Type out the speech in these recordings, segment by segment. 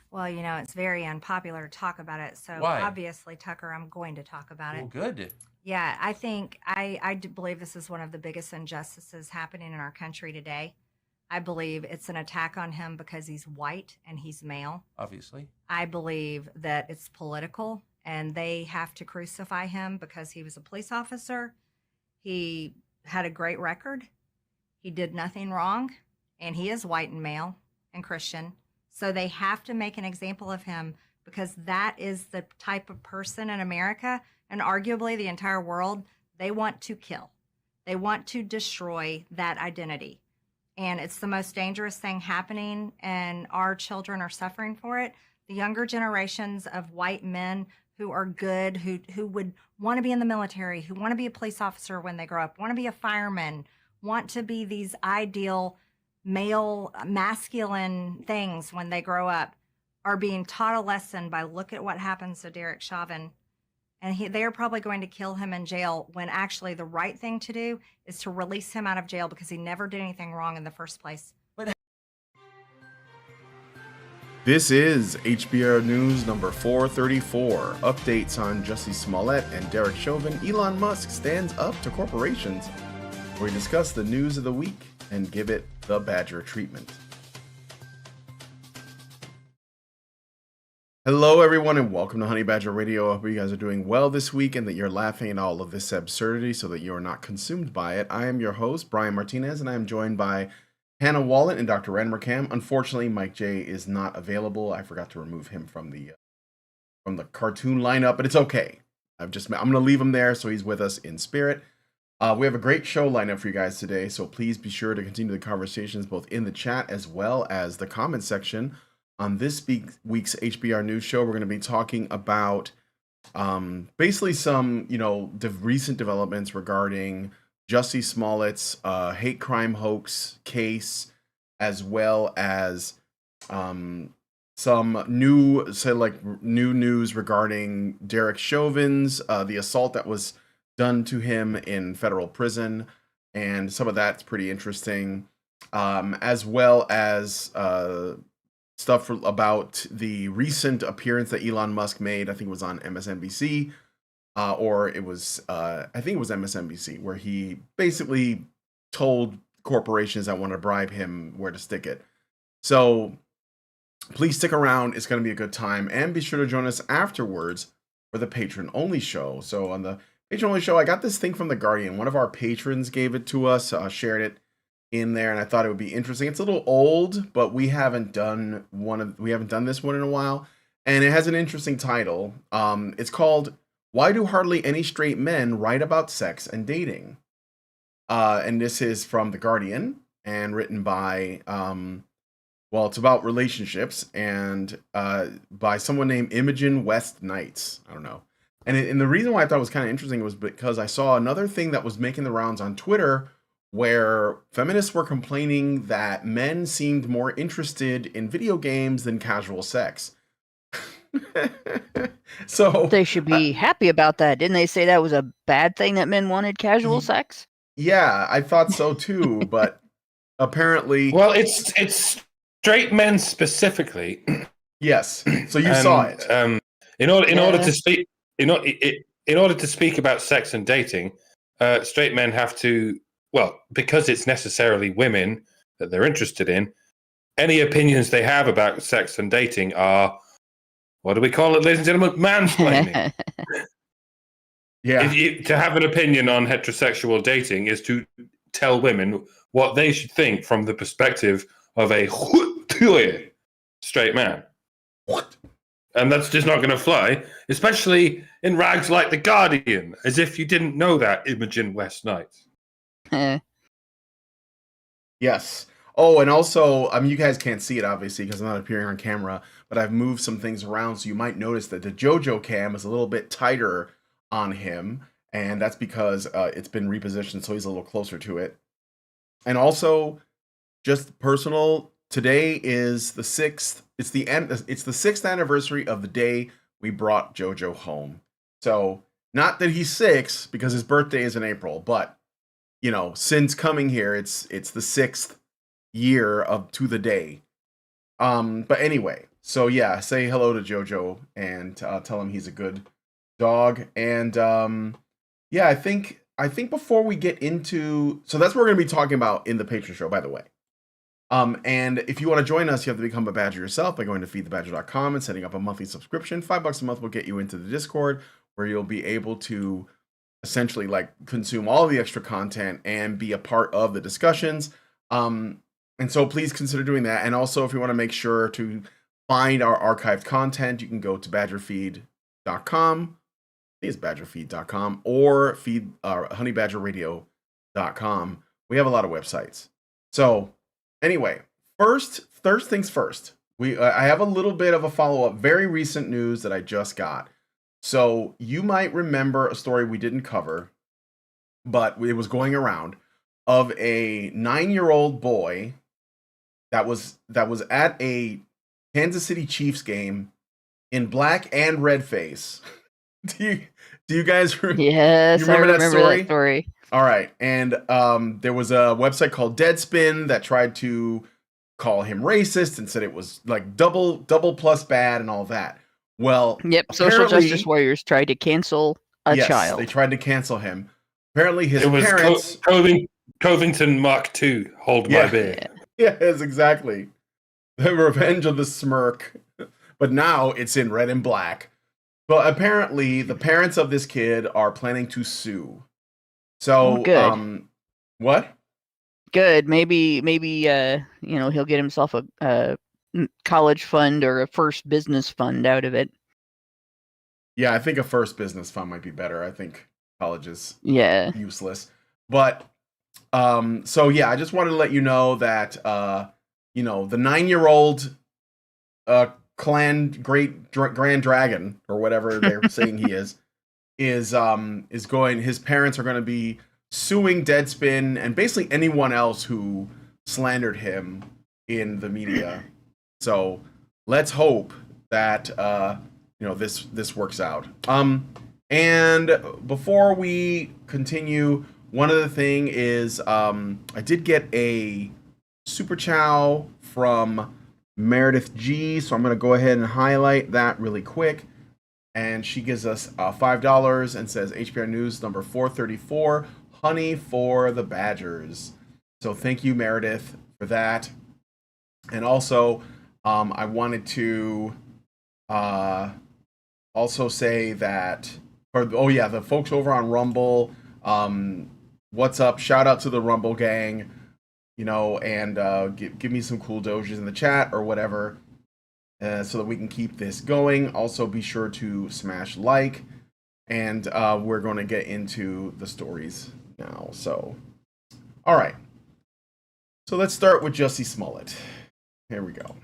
Well, it's very unpopular to talk about it. So Why? obviously, Tucker, I'm going to talk about Well, it. good. Yeah, I think I do believe this is one of the biggest injustices happening in our country today. I believe it's an attack on him because he's white and he's male. Obviously. I believe that it's political and they have to crucify him because he was a police officer. He had a great record. He did nothing wrong, and he is white and male and Christian. So they have to make an example of him because that is the type of person in America and arguably the entire world they want to kill. They want to destroy that identity. And it's the most dangerous thing happening, and our children are suffering for it. The younger generations of white men who are good, who would want to be in the military, who want to be a police officer when they grow up, want to be a fireman, want to be these ideal male masculine things when they grow up, are being taught a lesson by look at what happens to Derek Chauvin. And they are probably going to kill him in jail when actually the right thing to do is to release him out of jail because he never did anything wrong in the first place. This is HBR News number 434. Updates on Jussie Smollett and Derek Chauvin. Elon Musk stands up to corporations, where we discuss the news of the week and give it the Badger treatment. Hello, everyone, and welcome to Honey Badger Radio. I hope you guys are doing well this week and that you're laughing at all of this absurdity so that you're not consumed by it. I am your host, Brian Martinez, and I am joined by Hannah Wallet and Dr. Ren Mercam. Unfortunately, Mike J is not available. I forgot to remove him from the cartoon lineup, but it's okay. I'm going to leave him there so he's with us in spirit. We have a great show lineup for you guys today, so please be sure to continue the conversations both in the chat as well as the comment section. On this week's HBR News Show, we're going to be talking about basically some, the recent developments regarding Jussie Smollett's hate crime hoax case, as well as some new news regarding Derek Chauvin's the assault that was done to him in federal prison, and some of that's pretty interesting, as well as stuff about the recent appearance that Elon Musk made. I think it was on MSNBC, or it was, I think it was MSNBC, where he basically told corporations that want to bribe him where to stick it. So please stick around. It's going to be a good time. And be sure to join us afterwards for the patron-only show. So on the patron-only show, I got this thing from The Guardian. One of our patrons gave it to us, shared it in there, and I thought it would be interesting. It's a little old, but we haven't done this one in a while, and it has an interesting title. It's called "Why Do Hardly Any Straight Men Write About Sex and Dating?" And this is from The Guardian and written by it's about relationships and by someone named Imogen West Knights. I don't know. And the reason why I thought it was kind of interesting was because I saw another thing that was making the rounds on Twitter, where feminists were complaining that men seemed more interested in video games than casual sex. So they should be happy about that. Didn't they say that was a bad thing that men wanted casual sex? Yeah, I thought so too, but apparently, well, it's straight men specifically. Yes, so you saw it. In order to speak about sex and dating, straight men have to. Well, because it's necessarily women that they're interested in, any opinions they have about sex and dating are, what do we call it, ladies and gentlemen? Mansplaining. Yeah. To have an opinion on heterosexual dating is to tell women what they should think from the perspective of a straight man. What? And that's just not going to fly, especially in rags like The Guardian, as if you didn't know that, Imogen West Knight. Yes. Oh, and also, you guys can't see it obviously because I'm not appearing on camera, but I've moved some things around, so you might notice that the JoJo cam is a little bit tighter on him, and that's because it's been repositioned, so he's a little closer to it. And also, just personal, today is the 6th. It's the 6th anniversary of the day we brought JoJo home. So, not that he's 6 because his birthday is in April, but since coming here, it's the 6th year to the day. But anyway, So yeah, say hello to Jojo and tell him he's a good dog. And yeah, I think before we get into, so that's what we're going to be talking about in the Patreon show, by the way. And if you want to join us, you have to become a badger yourself by going to feedthebadger.com and setting up a monthly subscription. $5 a month will get you into the Discord, where you'll be able to essentially like consume all of the extra content and be a part of the discussions. And so please consider doing that. And also, if you want to make sure to find our archived content, you can go to badgerfeed.com. It's badgerfeed.com or honeybadgerradio.com. We have a lot of websites. So anyway, first things first. I have a little bit of a follow-up, very recent news that I just got. So you might remember a story we didn't cover, but it was going around, of a 9-year-old boy that was at a Kansas City Chiefs game in black and red face. Do you guys Yes, you remember I remember that story. All right. And there was a website called Deadspin that tried to call him racist and said it was like double plus bad and all that. Well, Yep, social justice warriors tried to cancel a child. They tried to cancel him. Apparently his It was parents... Covington Mark II, hold my beer. Yes, exactly. The Revenge of the Smirk. But now it's in red and black. But apparently the parents of this kid are planning to sue. So, good. What? Good. Maybe he'll get himself a college fund or a first business fund out of it. Yeah, I think a first business fund might be better. I think college is useless. But so yeah, I just wanted to let you know that the 9-year-old clan grand dragon, or whatever they're saying he is going, his parents are going to be suing Deadspin and basically anyone else who slandered him in the media. So let's hope that this works out. And before we continue, one other thing is I did get a super chow from Meredith G, so I'm going to go ahead and highlight that really quick. And she gives us $5 and says HBR News number 434, honey for the Badgers. So thank you, Meredith, for that. And also, I wanted to also say that, the folks over on Rumble, what's up? Shout out to the Rumble gang, and give me some cool doges in the chat or whatever. So that we can keep this going. Also, be sure to smash like, and we're going to get into the stories now. So, all right. So let's start with Jussie Smollett. Here we go.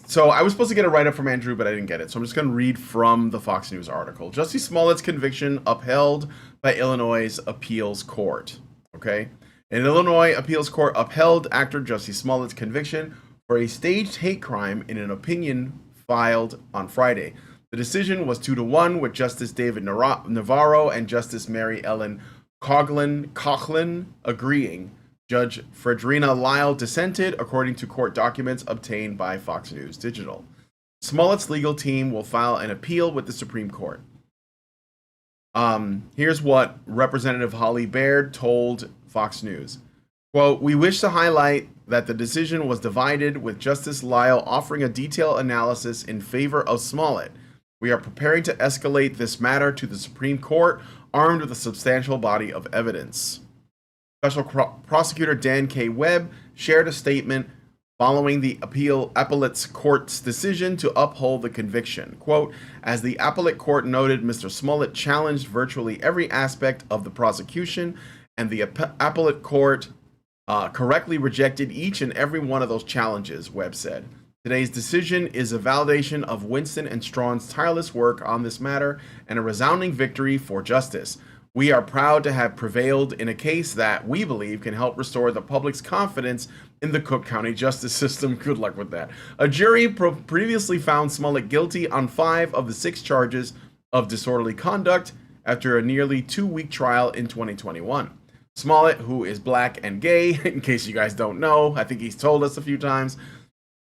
So I was supposed to get a write-up from Andrew, but I didn't get it. So I'm just going to read from the Fox News article. Jussie Smollett's conviction upheld by Illinois' appeals court. Okay. An Illinois appeals court upheld actor Jussie Smollett's conviction for a staged hate crime in an opinion filed on Friday. The decision was 2-1, with Justice David Navarro and Justice Mary Ellen Coughlin agreeing. Judge Fredrina Lyle dissented, according to court documents obtained by Fox News Digital. Smollett's legal team will file an appeal with the Supreme Court. Here's what Representative Holly Baird told Fox News. Quote, "We wish to highlight that the decision was divided, with Justice Lyle offering a detailed analysis in favor of Smollett. We are preparing to escalate this matter to the Supreme Court, armed with a substantial body of evidence." Special Prosecutor Dan K. Webb shared a statement following the appellate court's decision to uphold the conviction. Quote, "As the appellate court noted, Mr. Smollett challenged virtually every aspect of the prosecution, and the appellate court correctly rejected each and every one of those challenges," Webb said. "Today's decision is a validation of Winston and Strawn's tireless work on this matter and a resounding victory for justice. We are proud to have prevailed in a case that we believe can help restore the public's confidence in the Cook County justice system." Good luck with that. A jury previously found Smollett guilty on 5 of the 6 charges of disorderly conduct after a nearly 2-week trial in 2021. Smollett, who is black and gay, in case you guys don't know, I think he's told us a few times,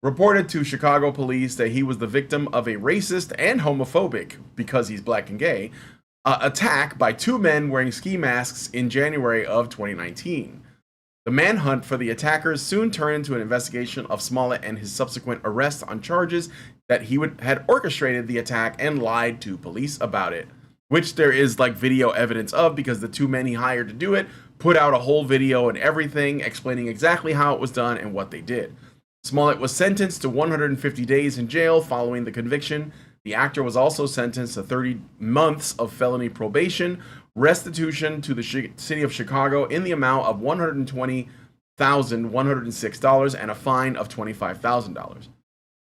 reported to Chicago police that he was the victim of a racist and homophobic, because he's black and gay, attack by two men wearing ski masks in January of 2019. The manhunt for the attackers soon turned into an investigation of Smollett and his subsequent arrest on charges that he had orchestrated the attack and lied to police about it, which there is like video evidence of, because the two men he hired to do it put out a whole video and everything explaining exactly how it was done and what they did. Smollett was sentenced to 150 days in jail following the conviction. The actor was also sentenced to 30 months of felony probation, restitution to the city of Chicago in the amount of $120,106, and a fine of $25,000.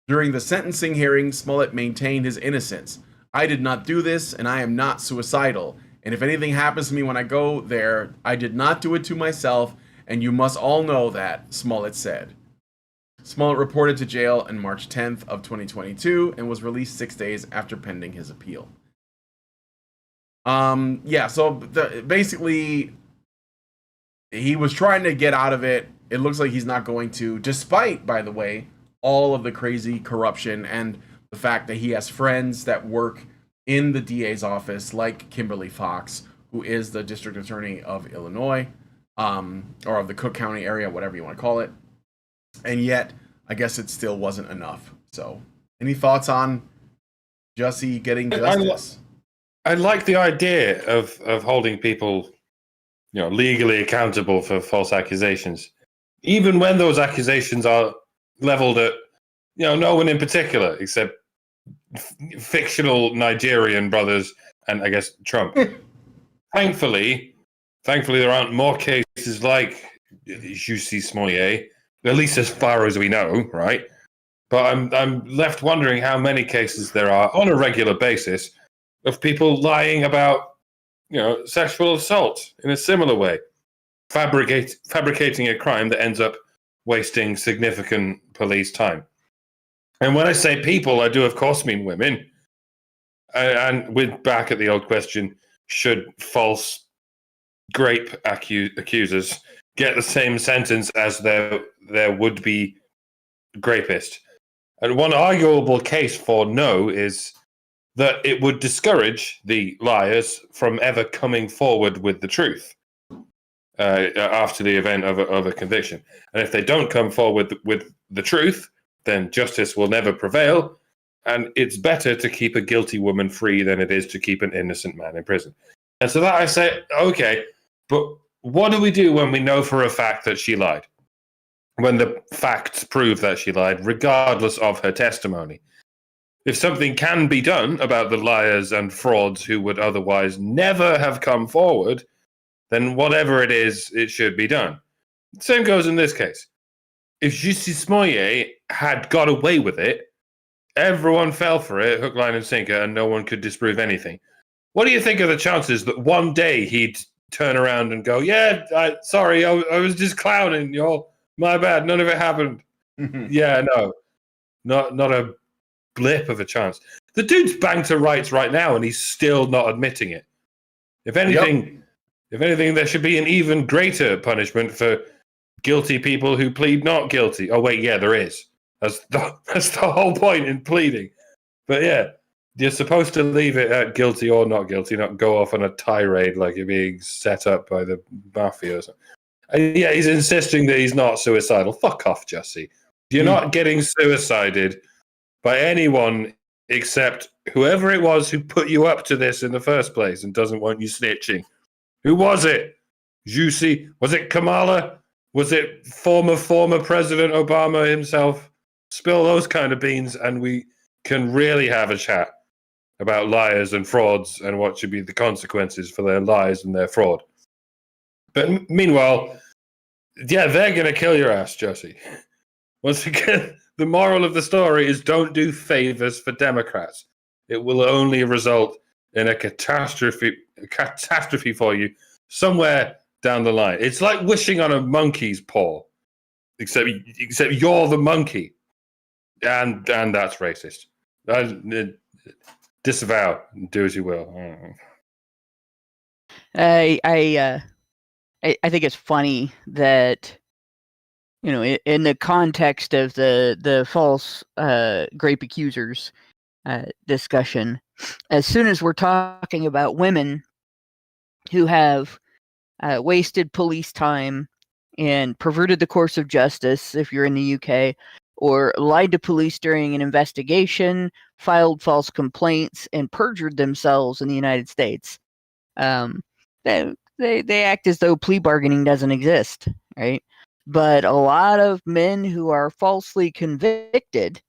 During the sentencing hearing, Smollett maintained his innocence. "I did not do this, and I am not suicidal. And if anything happens to me when I go there, I did not do it to myself, and you must all know that," Smollett said. Smollett reported to jail on March 10th of 2022 and was released 6 days after pending his appeal. Basically, he was trying to get out of it. It looks like he's not going to, despite, by the way, all of the crazy corruption and the fact that he has friends that work in the DA's office, like Kimberly Fox, who is the district attorney of Illinois, or of the Cook County area, whatever you want to call it. And yet, I guess it still wasn't enough. So, any thoughts on Jussie getting justice? I like the idea of holding people, legally accountable for false accusations, even when those accusations are leveled at, no one in particular, except fictional Nigerian brothers and I guess Trump. Thankfully, there aren't more cases like Jussie Smollett, at least as far as we know, right? But I'm left wondering how many cases there are on a regular basis of people lying about, sexual assault in a similar way, fabricating a crime that ends up wasting significant police time. And when I say people, I do of course mean women. And we're back at the old question: should false grape accusers get the same sentence as their would-be rapist? And one arguable case for no is that it would discourage the liars from ever coming forward with the truth after the event of a conviction. And if they don't come forward with the truth, then justice will never prevail. And it's better to keep a guilty woman free than it is to keep an innocent man in prison. And so that I say, okay, but what do we do when we know for a fact that she lied? When the facts prove that she lied, regardless of her testimony? If something can be done about the liars and frauds who would otherwise never have come forward, then whatever it is, it should be done. Same goes in this case. If Jussie Smollett had got away with it, everyone fell for it, hook, line, and sinker, and no one could disprove anything. What do you think of the chances that one day he'd turn around and go, "Yeah, sorry, I was just clowning, y'all. My bad, none of it happened." Yeah, no, not a blip of a chance. The dude's banged to rights right now, and he's still not admitting it. If anything, there should be an even greater punishment for guilty people who plead not guilty. Oh wait, yeah, there is. That's the whole point in pleading. But yeah, you're supposed to leave it at guilty or not guilty, not go off on a tirade like you're being set up by the mafia or something. And yeah, he's insisting that he's not suicidal. Fuck off, Jussie. You're not getting suicided by anyone except whoever it was who put you up to this in the first place and doesn't want you snitching. Who was it? Jussie? Was it Kamala? Was it former President Obama himself? Spill those kind of beans and we can really have a chat about liars and frauds and what should be the consequences for their lies and their fraud. But meanwhile, yeah, they're going to kill your ass, Jussie. Once again, the moral of the story is don't do favors for Democrats. It will only result in a catastrophe for you somewhere down the line. It's like wishing on a monkey's paw, except you're the monkey, and that's racist. Disavow, do as you will. I think it's funny that in the context of the false grape accusers discussion, as soon as we're talking about women who have wasted police time and perverted the course of justice, if you're in the UK, or lied to police during an investigation, filed false complaints, and perjured themselves in the United States, they act as though plea bargaining doesn't exist, right? But a lot of men who are falsely convicted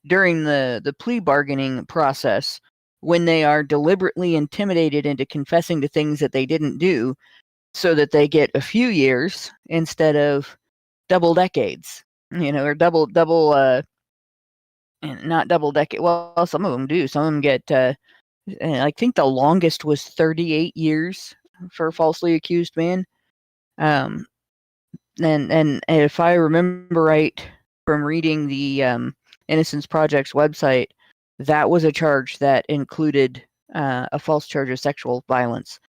during the plea bargaining process when they are deliberately intimidated into confessing to things that they didn't do so that they get a few years instead of double decades, or not double decade. Well, some of them do. Some of them get, I think the longest was 38 years for a falsely accused man. And if I remember right from reading the Innocence Project's website, that was a charge that included a false charge of sexual violence.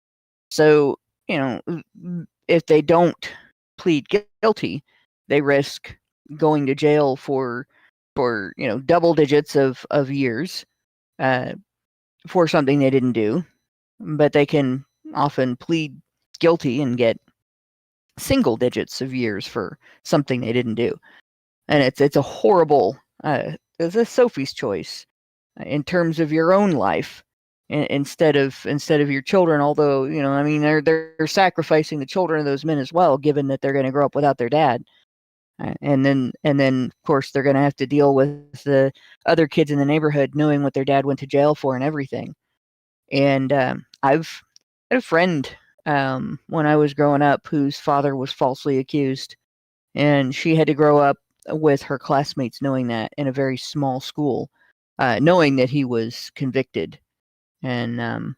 So, if they don't plead guilty, they risk going to jail for double digits of years for something they didn't do. But they can often plead guilty and get single digits of years for something they didn't do. And it's a horrible, it's a Sophie's choice in terms of your own life instead of your children. Although, they're sacrificing the children of those men as well, given that they're going to grow up without their dad. And then of course they're going to have to deal with the other kids in the neighborhood knowing what their dad went to jail for and everything. And I've had a friend when I was growing up whose father was falsely accused, and she had to grow up with her classmates knowing that in a very small school, knowing that he was convicted. And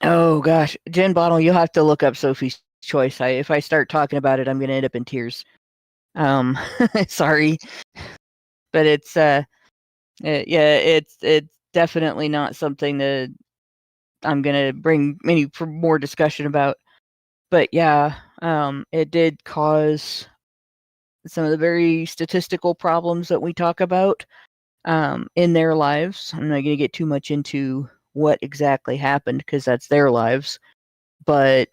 oh gosh, Jen Bottle, you'll have to look up Sophie's Choice. If I start talking about it, I'm going to end up in tears. Sorry, but it's definitely not something that I'm going to bring any for more discussion about. But yeah, it did cause some of the very statistical problems that we talk about in their lives. I'm not going to get too much into what exactly happened because that's their lives, but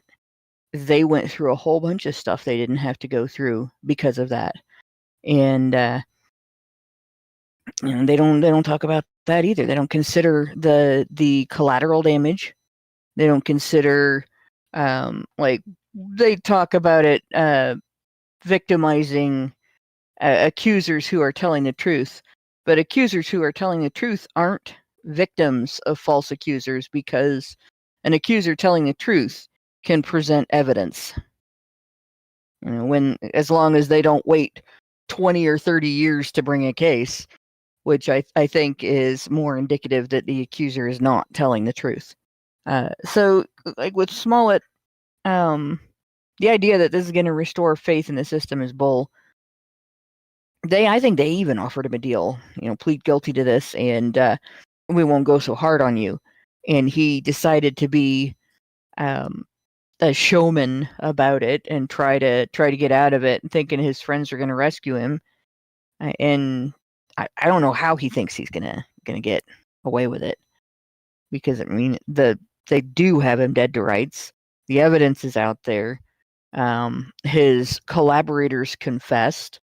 they went through a whole bunch of stuff they didn't have to go through because of that. And they don't talk about that either. They don't consider the collateral damage. They don't consider like they talk about it victimizing accusers who are telling the truth, but accusers who are telling the truth aren't victims of false accusers because an accuser telling the truth can present evidence. As long as they don't wait 20 or 30 years to bring a case, which I think is more indicative that the accuser is not telling the truth. So, like with Smollett, the idea that this is going to restore faith in the system is bull. I think they even offered him a deal, plead guilty to this, and we won't go so hard on you. And he decided to be a showman about it and try to get out of it, thinking his friends are going to rescue him. And I don't know how he thinks he's gonna get away with it, because they do have him dead to rights. The evidence is out there. His collaborators confessed,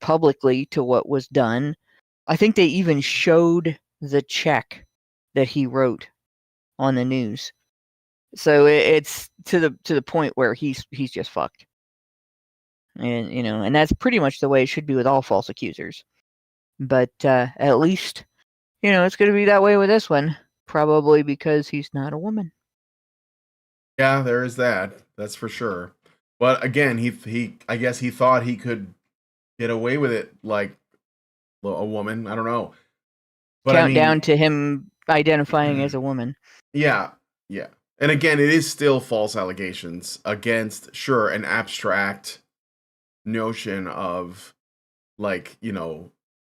publicly to what was done. I think they even showed the check that he wrote on the news. So it's to the point where he's just fucked. And and that's pretty much the way it should be with all false accusers. But at least it's going to be that way with this one, probably because he's not a woman. Yeah, there is that. That's for sure. But again, he I guess he thought he could get away with it like a woman. I don't know. But Countdown to him identifying as a woman. Yeah, yeah. And again, it is still false allegations against, sure, an abstract notion of like,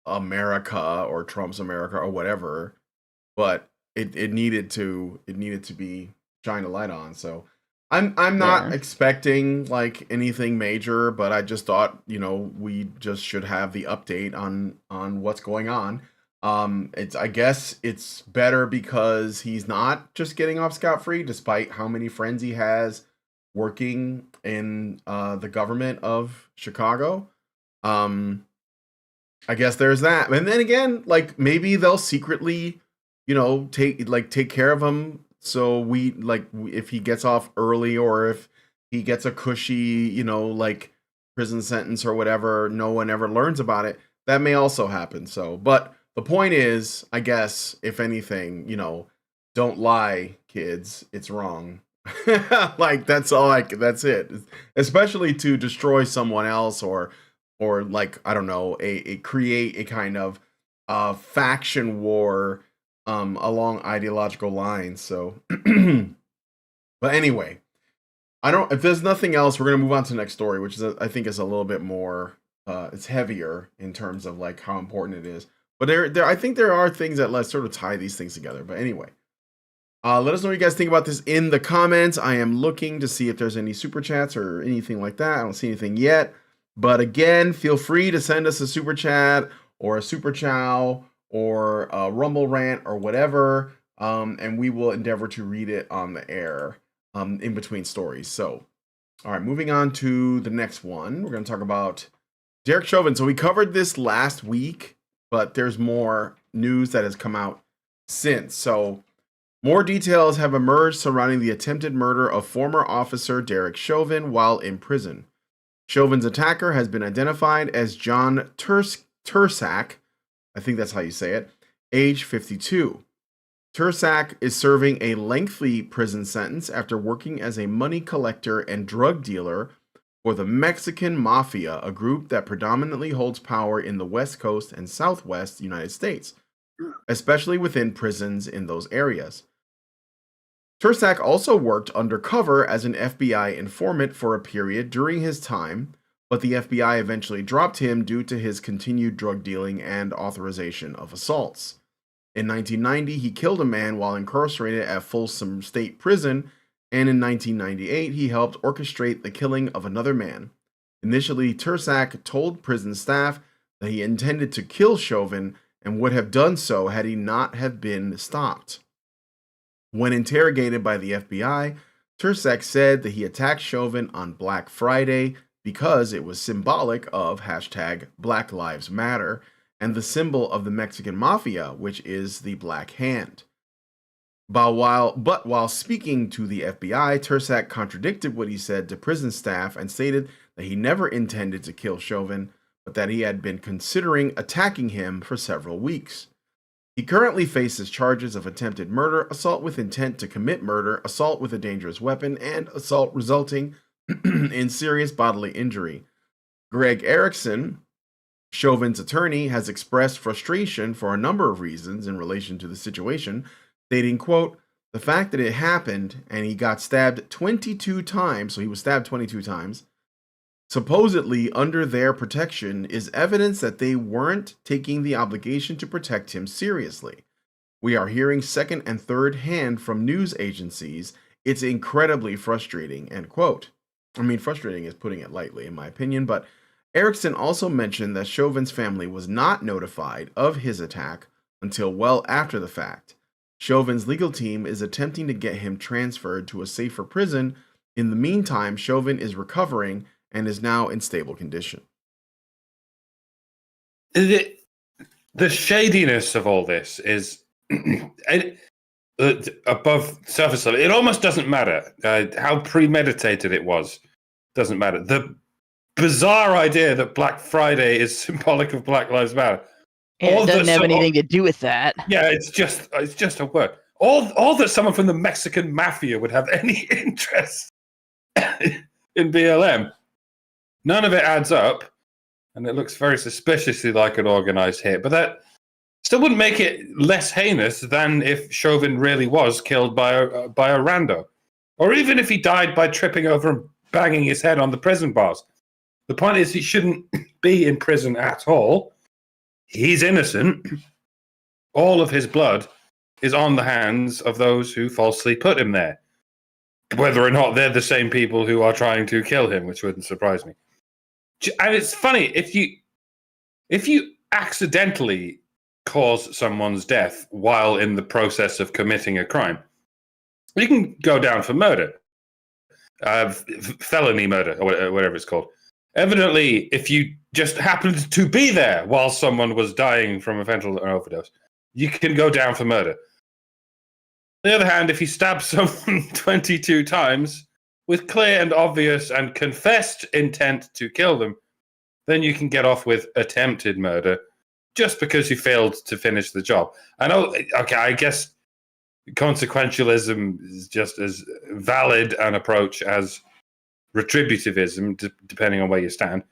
America or Trump's America or whatever. But it needed to be shined a light on. So I'm not Yeah. expecting like anything major, but I just thought, we just should have the update on what's going on. It's I guess it's better because he's not just getting off scot-free, despite how many friends he has working in the government of Chicago. Um, I guess there's that. And then again, like maybe they'll secretly, take care of him. So if he gets off early or if he gets a cushy, like prison sentence or whatever, no one ever learns about it. That may also happen. So, but the point is, I guess, if anything, don't lie, kids. It's wrong. Like that's it. Especially to destroy someone else or like I don't know a create a kind of faction war along ideological lines. So but anyway, I don't if there's nothing else, we're gonna move on to the next story, which is I think is a little bit more it's heavier in terms of like how important it is. But there I think there are things that let's sort of tie these things together. But anyway, let us know what you guys think about this in the comments. I am looking to see if there's any super chats or anything like that. I don't see anything yet. But again, feel free to send us a super chat or a super chow or a rumble rant or whatever. And we will endeavor to read it on the air in between stories. So, all right, moving on to the next one. We're going to talk about Derek Chauvin. So we covered this last week, but there's more news that has come out since. So more details have emerged surrounding the attempted murder of former officer Derek Chauvin while in prison. Chauvin's attacker has been identified as John Tursak, I think that's how you say it, age 52. Tursak is serving a lengthy prison sentence after working as a money collector and drug dealer for the Mexican Mafia, a group that predominantly holds power in the West Coast and Southwest United States, especially within prisons in those areas. Tursak also worked undercover as an FBI informant for a period during his time, but the FBI eventually dropped him due to his continued drug dealing and authorization of assaults. In 1990, he killed a man while incarcerated at Folsom State Prison, and in 1998, he helped orchestrate the killing of another man. Initially, Tursak told prison staff that he intended to kill Chauvin and would have done so had he not have been stopped. When interrogated by the FBI, Tursak said that he attacked Chauvin on Black Friday because it was symbolic of #Black Lives Matter and the symbol of the Mexican Mafia, which is the Black Hand. But while speaking to the FBI, Tursak contradicted what he said to prison staff and stated that he never intended to kill Chauvin, but that he had been considering attacking him for several weeks. He currently faces charges of attempted murder, assault with intent to commit murder, assault with a dangerous weapon, and assault resulting in serious bodily injury. Greg Erickson, Chauvin's attorney, has expressed frustration for a number of reasons in relation to the situation, stating, quote, "The fact that it happened and he got stabbed 22 times, so he was stabbed 22 times, supposedly under their protection, is evidence that they weren't taking the obligation to protect him seriously. We are hearing second and third hand from news agencies. It's incredibly frustrating," end quote. I mean, frustrating is putting it lightly, in my opinion, but Erickson also mentioned that Chauvin's family was not notified of his attack until well after the fact. Chauvin's legal team is attempting to get him transferred to a safer prison. In the meantime, Chauvin is recovering and is now in stable condition. The shadiness of all this is above surface level. It almost doesn't matter how premeditated it was. Doesn't matter. The bizarre idea that Black Friday is symbolic of Black Lives Matter. And it doesn't have anything to do with that. Yeah, it's just a word. All that someone from the Mexican Mafia would have any interest in BLM. None of it adds up, and it looks very suspiciously like an organized hit. But that still wouldn't make it less heinous than if Chauvin really was killed by a rando, or even if he died by tripping over and banging his head on the prison bars. The point is, he shouldn't be in prison at all. He's innocent. All of his blood is on the hands of those who falsely put him there. whether or not they're the same people who are trying to kill him, which wouldn't surprise me. And it's funny, if you accidentally cause someone's death while in the process of committing a crime, you can go down for murder, felony murder, or whatever it's called. Evidently, if you just happened to be there while someone was dying from a fentanyl overdose, you can go down for murder. On the other hand, if you stab someone 22 times with clear and obvious and confessed intent to kill them, then you can get off with attempted murder just because you failed to finish the job. I know, okay, I guess consequentialism is just as valid an approach as retributivism, depending on where you stand.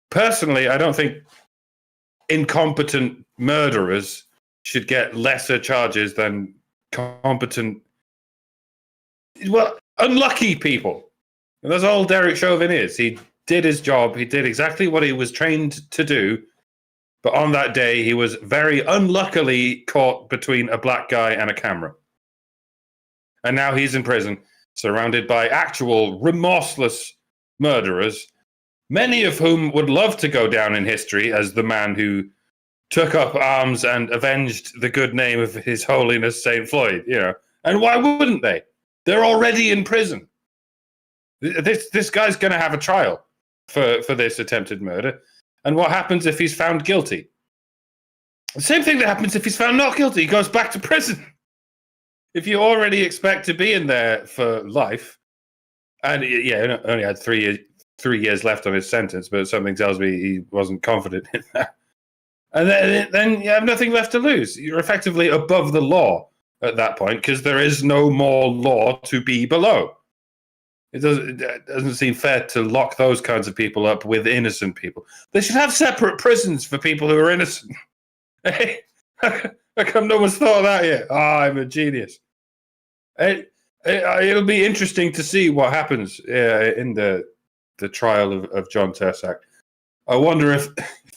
Personally, I don't think incompetent murderers should get lesser charges than competent, well, unlucky people. And that's all Derek Chauvin is. He did his job. He did exactly what he was trained to do. But on that day, he was very unluckily caught between a black guy and a camera. And now he's in prison, surrounded by actual remorseless murderers, many of whom would love to go down in history as the man who took up arms and avenged the good name of His Holiness St. Floyd, you know. And why wouldn't they? They're already in prison. This guy's going to have a trial for this attempted murder. And what happens if he's found guilty? The same thing that happens if he's found not guilty. He goes back to prison. If you already expect to be in there for life, and yeah, only had 3 years left on his sentence, but something tells me he wasn't confident in that. And then you have nothing left to lose. You're effectively above the law at that point because there is no more law to be below. It doesn't seem fair to lock those kinds of people up with innocent people. They should have separate prisons for people who are innocent. Hey, how come no one's thought of that yet? Oh, I'm a genius. It'll be interesting to see what happens in the trial of John Tersak. I wonder if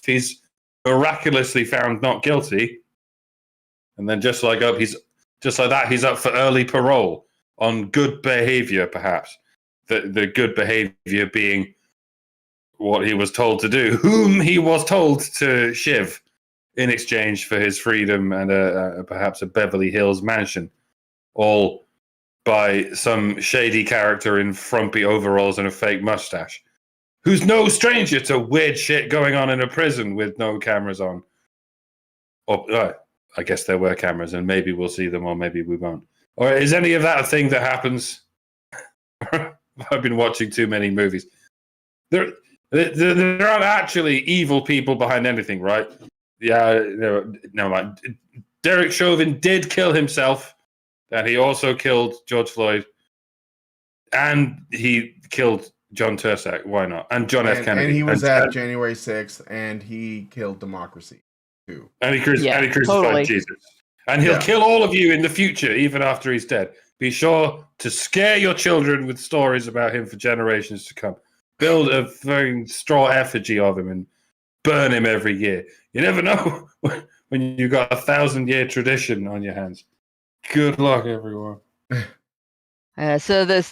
he's miraculously found not guilty, and then just like that, he's up for early parole on good behavior, perhaps. The good behavior being what he was told to do, whom he was told to shiv in exchange for his freedom and perhaps a Beverly Hills mansion, all by some shady character in frumpy overalls and a fake mustache, who's no stranger to weird shit going on in a prison with no cameras on. Or I guess there were cameras, and maybe we'll see them, or maybe we won't. Or is any of that a thing that happens? I've been watching too many movies. There aren't actually evil people behind anything, right? Yeah, no mind. Derek Chauvin did kill himself, and he also killed George Floyd, and he killed John Tersak. Why not? And John F. Kennedy. And he was at January 6th, and he killed democracy, too. And he crucified totally. Jesus. And he'll kill all of you in the future, even after he's dead. Be sure to scare your children with stories about him for generations to come. Build a very straw effigy of him and burn him every year. You never know when you've got a 1,000-year tradition on your hands. Good luck, everyone. So this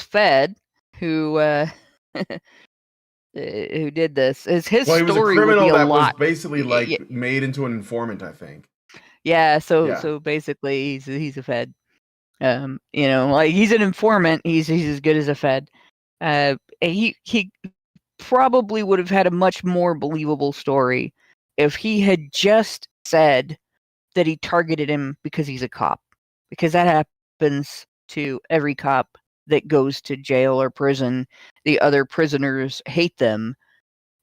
Fed who did this his Well, he was a story criminal would be a that lot. was basically made into an informant, I think. Yeah, so basically he's a Fed. Like he's an informant. He's as good as a Fed. He probably would have had a much more believable story if he had just said that he targeted him because he's a cop, because that happens to every cop that goes to jail or prison. The other prisoners hate them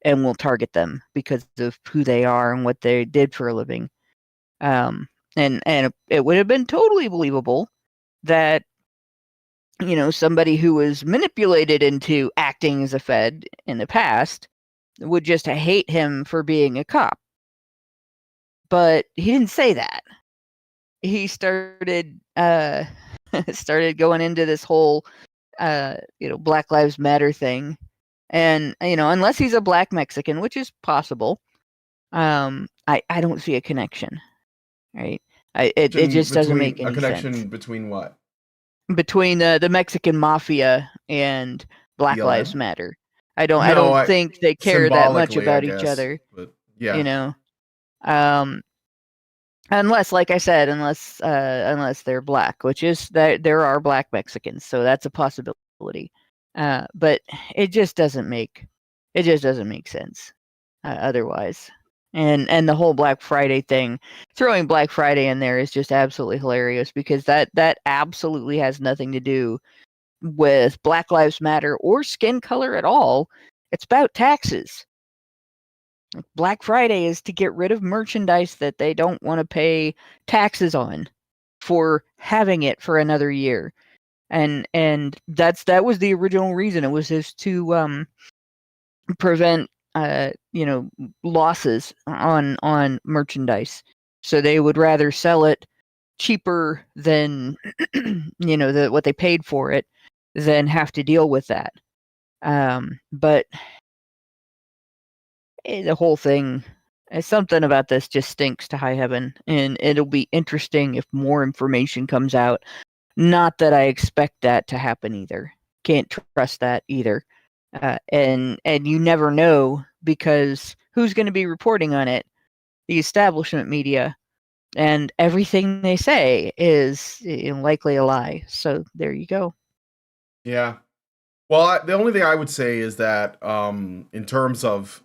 and will target them because of who they are and what they did for a living. And it would have been totally believable that, somebody who was manipulated into acting as a Fed in the past would just hate him for being a cop. But he didn't say that. He started going into this whole, Black Lives Matter thing. And, unless he's a black Mexican, which is possible, I don't see a connection. Right? It just doesn't make any sense. A connection between what? between the Mexican mafia and Black BLM? Lives Matter. I don't No, think they care that much symbolically, I about each guess. other. But You yeah, know, unless, like I said, unless they're black, which is that there are black Mexicans, so that's a possibility. But it just doesn't make sense otherwise. And the whole Black Friday thing, throwing Black Friday in there is just absolutely hilarious because that absolutely has nothing to do with Black Lives Matter or skin color at all. It's about taxes. Black Friday is to get rid of merchandise that they don't want to pay taxes on for having it for another year. And that was the original reason. It was just to prevent losses on merchandise. So they would rather sell it cheaper than what they paid for it than have to deal with that. But the whole thing, something about this just stinks to high heaven, and it'll be interesting if more information comes out. Not that I expect that to happen either. Can't trust that either. And you never know, because who's going to be reporting on it? The establishment media, and everything they say is likely a lie. So there you go. yeah. Well, the only thing I would say is that, in terms of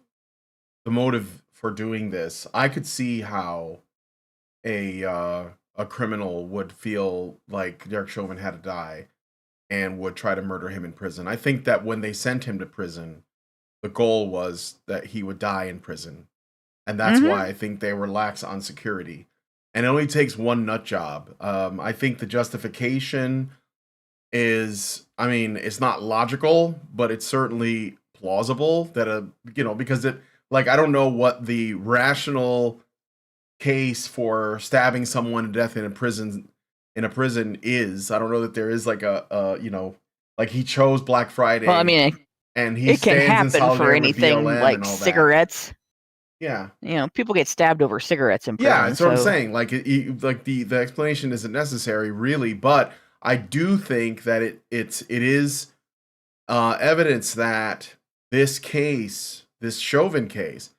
the motive for doing this, I could see how a criminal would feel like Derek Chauvin had to die and would try to murder him in prison. I think that when they sent him to prison, the goal was that he would die in prison. And that's why I think they were lax on security. And it only takes one nut job. I think the justification is, I mean, it's not logical, but it's certainly plausible that because I don't know what the rational case for stabbing someone to death in a prison is. I don't know that there is like he chose Black Friday. Well, I mean, and he it can stands in happen for solidarity with anything BLM like and all that. cigarettes. Yeah. People get stabbed over cigarettes in prison. Yeah, that's what I'm saying. Like, the explanation isn't necessary, really, but I do think that it is evidence that this Chauvin case,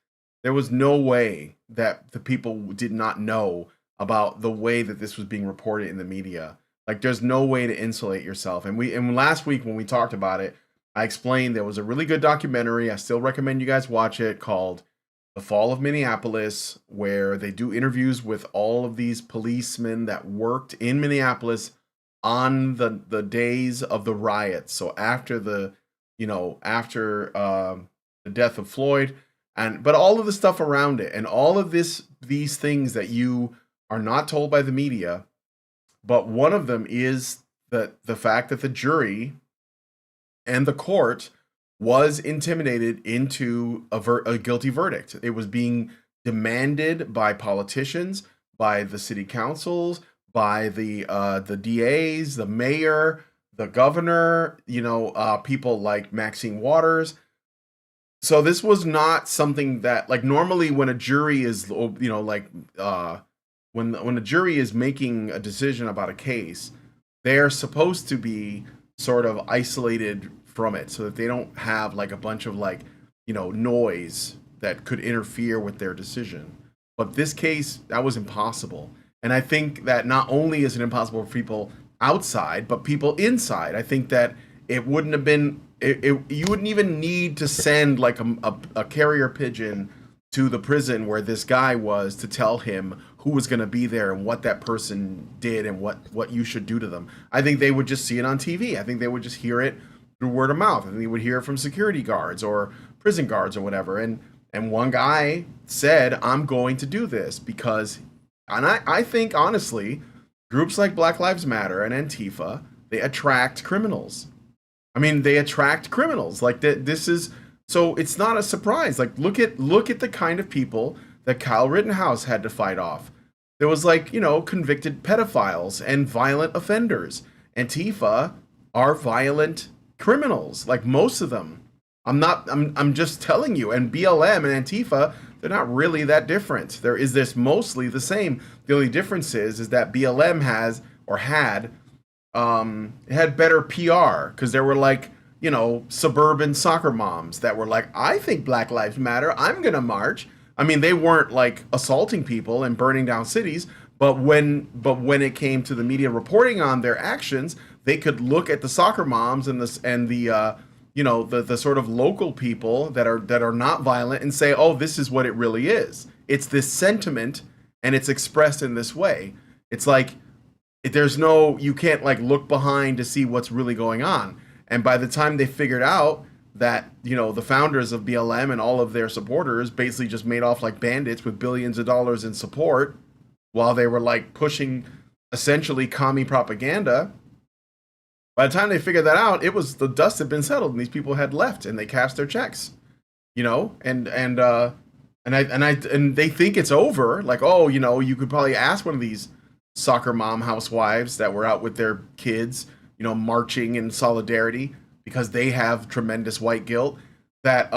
there was no way that the people did not know about the way that this was being reported in the media. Like, there's no way to insulate yourself. And last week when we talked about it, I explained there was a really good documentary. I still recommend you guys watch it, called The Fall of Minneapolis, where they do interviews with all of these policemen that worked in Minneapolis on the days of the riots. So after the death of Floyd, but all of the stuff around it, and all of these things that you are not told by the media. But one of them is the fact that the jury and the court was intimidated into a guilty verdict. It was being demanded by politicians, by the city councils, by the DAs, the mayor, the governor, people like Maxine Waters. So this was not something that, like, normally when a jury is, when a jury is making a decision about a case, they're supposed to be sort of isolated from it, so that they don't have like a bunch of noise that could interfere with their decision. But this case, that was impossible. And I think that not only is it impossible for people outside, but people inside. I think that it wouldn't have been, you wouldn't even need to send like a carrier pigeon to the prison where this guy was to tell him who was going to be there and what that person did and what you should do to them. I think they would just see it on TV. I think they would just hear it through word of mouth. I think they would hear it from security guards or prison guards or whatever. And one guy said, I'm going to do this because, and I think honestly, groups like Black Lives Matter and Antifa, they attract criminals. I mean, they attract criminals. Like this is, so it's not a surprise. Like, look at the kind of people that Kyle Rittenhouse had to fight off. There was convicted pedophiles and violent offenders. Antifa are violent criminals, like most of them. I'm just telling you. And BLM and Antifa, they're not really that different. There is this mostly the same. The only difference is that BLM has or had it had better PR because there were like, you know, suburban soccer moms that were like, I think Black Lives Matter. I'm gonna march. I mean, they weren't like assaulting people and burning down cities, but when it came to the media reporting on their actions, they could look at the soccer moms and the you know, the sort of local people that are not violent and say, oh, this is what it really is. It's this sentiment, and it's expressed in this way. It's like there's no, you can't like look behind to see what's really going on. And by the time they figured out that, you know, the founders of BLM and all of their supporters basically just made off like bandits with billions of dollars in support while they were like pushing essentially commie propaganda. By the time they figured that out, it was, the dust had been settled and these people had left and they cashed their checks, you know, and they think it's over. Like, oh, you know, you could probably ask one of these soccer mom housewives that were out with their kids, you know, marching in solidarity because they have tremendous white guilt, that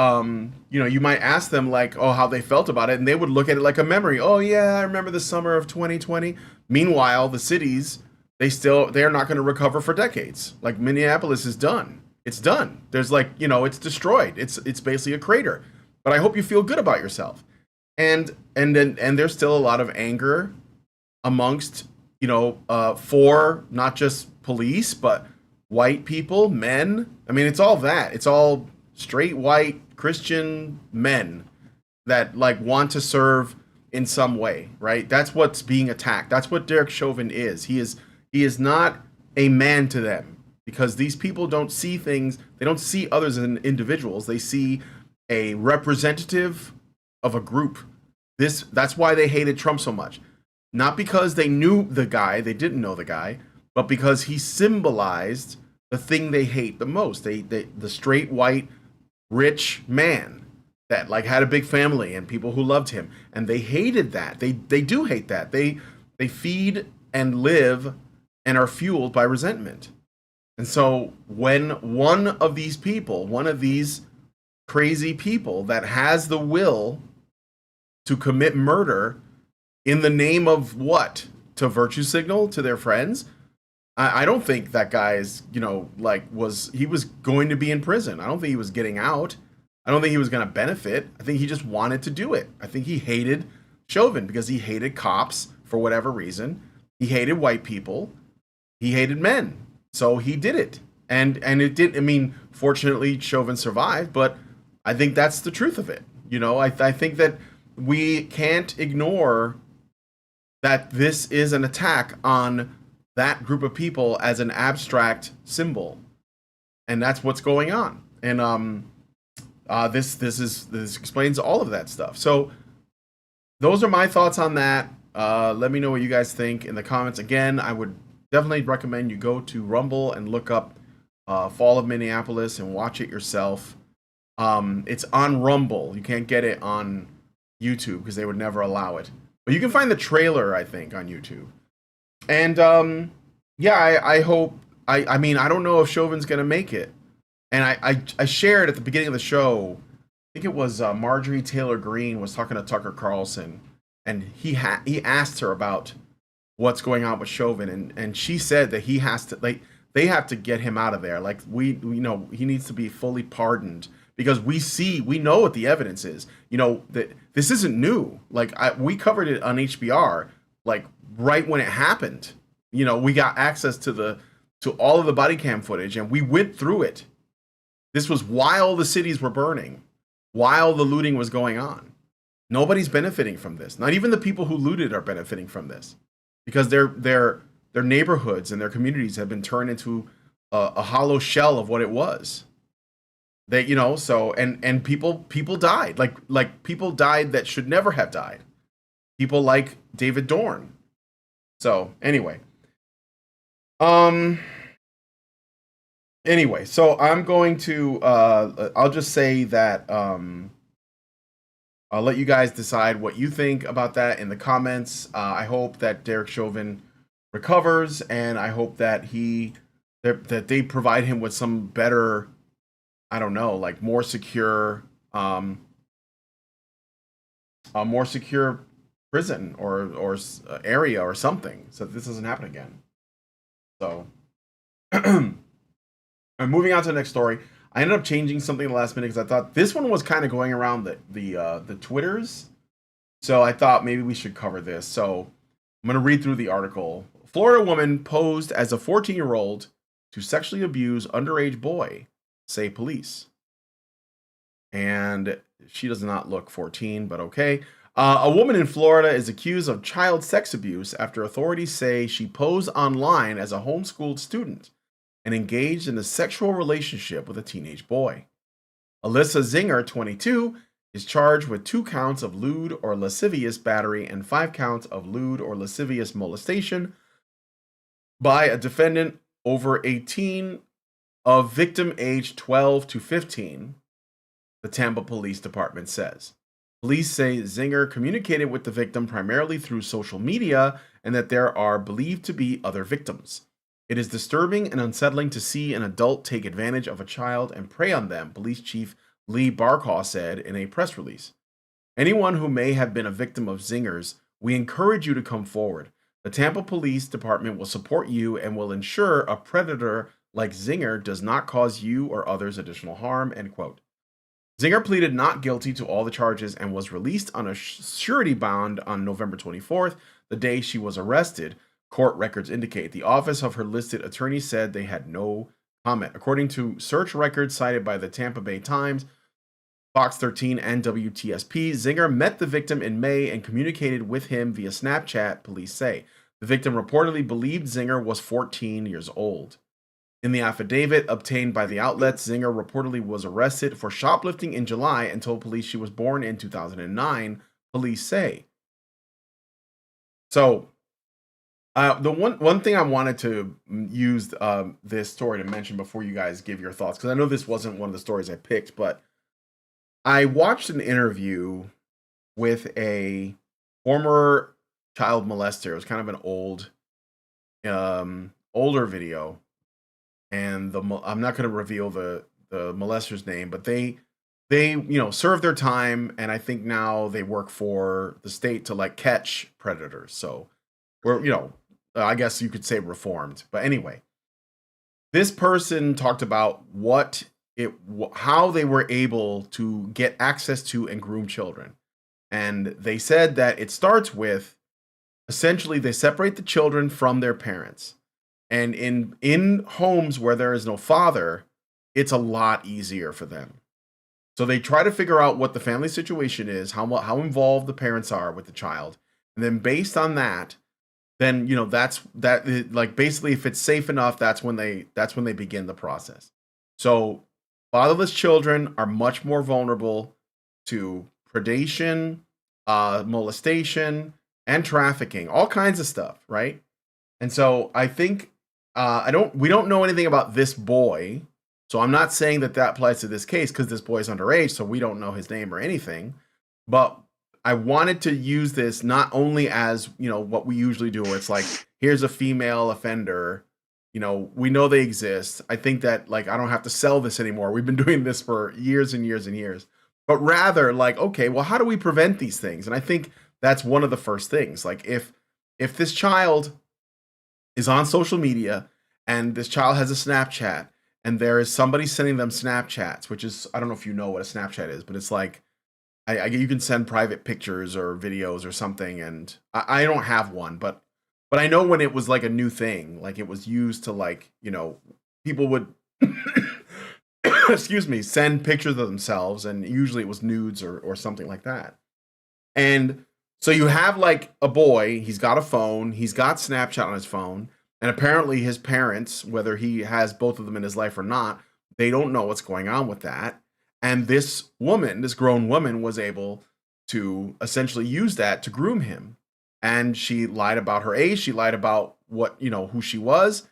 you know, you might ask them like, oh, how they felt about it, and they would look at it like a memory. Oh yeah, I remember the summer of 2020. Meanwhile, the cities, they're not going to recover for decades. Like Minneapolis is done. It's done. There's like, you know, it's destroyed. It's basically a crater. But I hope you feel good about yourself. And there's still a lot of anger amongst, you know, for not just police, but white people, men. I mean, it's all that. It's all straight white Christian men that like want to serve in some way, right? That's what's being attacked. That's what Derek Chauvin is. He is not a man to them, because these people don't see things. They don't see others as individuals. They see a representative of a group. That's why they hated Trump so much. Not because they knew the guy, they didn't know the guy, but because he symbolized the thing they hate the most. The straight white rich man that like had a big family and people who loved him, and they hated that. They do hate that. They feed and live and are fueled by resentment. And so when one of these people, one of these crazy people that has the will to commit murder in the name of what? To virtue signal to their friends? I don't think that guy is, you know, like he was going to be in prison. I don't think he was getting out. I don't think he was going to benefit. I think he just wanted to do it. I think he hated Chauvin because he hated cops for whatever reason. He hated white people. He hated men. So he did it. And it did. I mean, fortunately, Chauvin survived, but I think that's the truth of it. You know, I think that we can't ignore that this is an attack on that group of people as an abstract symbol, and that's what's going on. And this explains all of that stuff. So those are my thoughts on that. Let me know what you guys think in the comments. Again, I would definitely recommend you go to Rumble and look up Fall of Minneapolis and watch it yourself. It's on Rumble. You can't get it on YouTube because they would never allow it. But you can find the trailer, I think, on YouTube. And yeah, I hope. I mean, I don't know if Chauvin's gonna make it. And I shared at the beginning of the show. I think it was Marjorie Taylor Greene was talking to Tucker Carlson, and he asked her about what's going on with Chauvin, and she said that he has to, like, they have to get him out of there. Like we know he needs to be fully pardoned, because we know what the evidence is. You know, that this isn't new. Like we covered it on HBR, like right when it happened. You know, we got access to all of the body cam footage, and we went through it. This was while the cities were burning, while the looting was going on. Nobody's benefiting from this. Not even the people who looted are benefiting from this, because their neighborhoods and their communities have been turned into a hollow shell of what it was. They, you know, so and people died, like people died that should never have died. People like David Dorn. So anyway, so I'm going to I'll just say that I'll let you guys decide what you think about that in the comments. I hope that Derek Chauvin recovers, and I hope that that they provide him with some better, I don't know, like more secure prison or area or something, so this doesn't happen again. So And moving on to the next story. I ended up changing something at the last minute because I thought this one was kind of going around the Twitters. So I thought maybe we should cover this. So I'm going to read through the article. Florida woman posed as a 14-year-old to sexually abuse underage boy, say police. And she does not look 14, but okay. A woman in Florida is accused of child sex abuse after authorities say she posed online as a homeschooled student and engaged in a sexual relationship with a teenage boy. Alyssa Zinger, 22, is charged with 2 counts of lewd or lascivious battery and 5 counts of lewd or lascivious molestation by a defendant over 18 of victim aged 12 to 15, the Tampa Police Department says. Police say Zinger communicated with the victim primarily through social media and that there are believed to be other victims. It is disturbing and unsettling to see an adult take advantage of a child and prey on them, Police Chief Lee Barkaw said in a press release. Anyone who may have been a victim of Zinger's, we encourage you to come forward. The Tampa Police Department will support you and will ensure a predator like Zinger does not cause you or others additional harm, end quote. Zinger pleaded not guilty to all the charges and was released on a surety bond on November 24th, the day she was arrested. Court records indicate the office of her listed attorney said they had no comment. According to search records cited by the Tampa Bay Times, Fox 13, and WTSP, Zinger met the victim in May and communicated with him via Snapchat, police say. The victim reportedly believed Zinger was 14 years old. In the affidavit obtained by the outlet, Zinger reportedly was arrested for shoplifting in July and told police she was born in 2009, police say. So, the one thing I wanted to use this story to mention before you guys give your thoughts, because I know this wasn't one of the stories I picked, but I watched an interview with a former child molester. It was kind of an older video. And I'm not going to reveal the molester's name, but they served their time, and I think now they work for the state to like catch predators. So we're I guess you could say reformed. But anyway, this person talked about how they were able to get access to and groom children, and they said that it starts with essentially they separate the children from their parents. And in homes where there is no father, it's a lot easier for them. So they try to figure out what the family situation is, how involved the parents are with the child, and then based on that, then like basically if it's safe enough, that's when they begin the process. So fatherless children are much more vulnerable to predation, molestation, and trafficking, all kinds of stuff, right? And so I think we don't know anything about this boy, so I'm not saying that applies to this case because this boy is underage, so we don't know his name or anything. But I wanted to use this not only as what we usually do, where it's like, here's a female offender, we know they exist. I think that like I don't have to sell this anymore. We've been doing this for years and years and years. But rather like, okay, well, how do we prevent these things? And I think that's one of the first things. Like if this child is on social media and this child has a Snapchat and there is somebody sending them Snapchats, which is, I don't know if you know what a Snapchat is, but it's like, you can send private pictures or videos or something. And I don't have one, but I know when it was like a new thing, like it was used to like, people would, excuse me, send pictures of themselves. And usually it was nudes or something like that. And so you have like a boy, he's got a phone, he's got Snapchat on his phone, and apparently his parents, whether he has both of them in his life or not, they don't know what's going on with that. And this grown woman was able to essentially use that to groom him. And she lied about her age, she lied about who she was.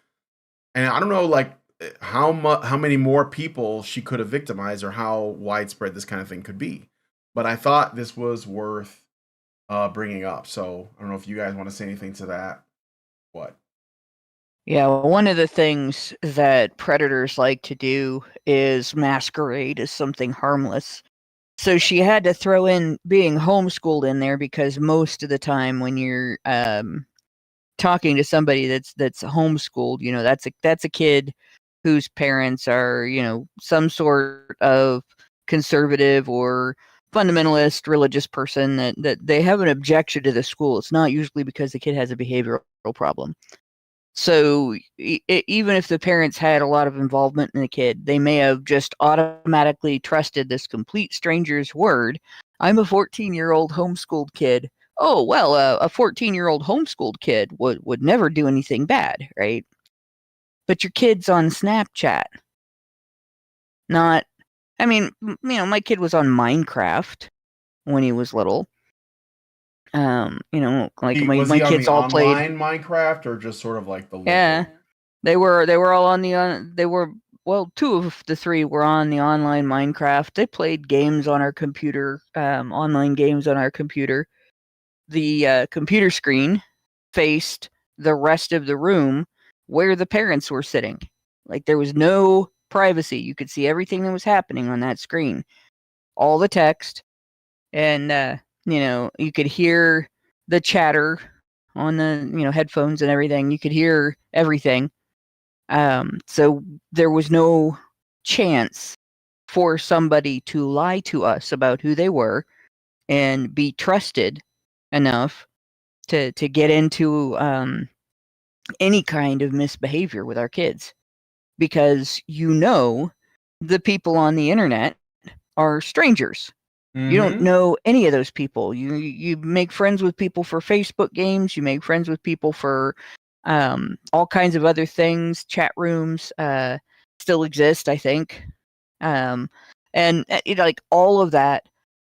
And I don't know like how many more people she could have victimized or how widespread this kind of thing could be. But I thought this was worth bringing up. So I don't know if you guys want to say anything to that. What? Yeah, one of the things that predators like to do is masquerade as something harmless. So she had to throw in being homeschooled in there because most of the time when you're talking to somebody that's homeschooled, that's a kid whose parents are, some sort of conservative or fundamentalist religious person that they have an objection to the school. It's not usually because the kid has a behavioral problem. So even if the parents had a lot of involvement in the kid, they may have just automatically trusted this complete stranger's word. I'm a 14-year-old homeschooled kid. Oh, well, a 14-year-old homeschooled kid would never do anything bad, right? But your kid's on Snapchat. My kid was on Minecraft when he was little. Was My he on kids the all played online Minecraft or just sort of like the local? Yeah. They were all on two of the three were on the online Minecraft. They played games on our computer, online games on our computer. The computer screen faced the rest of the room where the parents were sitting. Like, there was no privacy. You could see everything that was happening on that screen, all the text, and you could hear the chatter on the headphones and everything. You could hear everything. So there was no chance for somebody to lie to us about who they were and be trusted enough to get into any kind of misbehavior with our kids, because the people on the internet are strangers. You don't know any of those people. You make friends with people for Facebook games. You make friends with people for all kinds of other things. Chat rooms still exist, I think, and like all of that.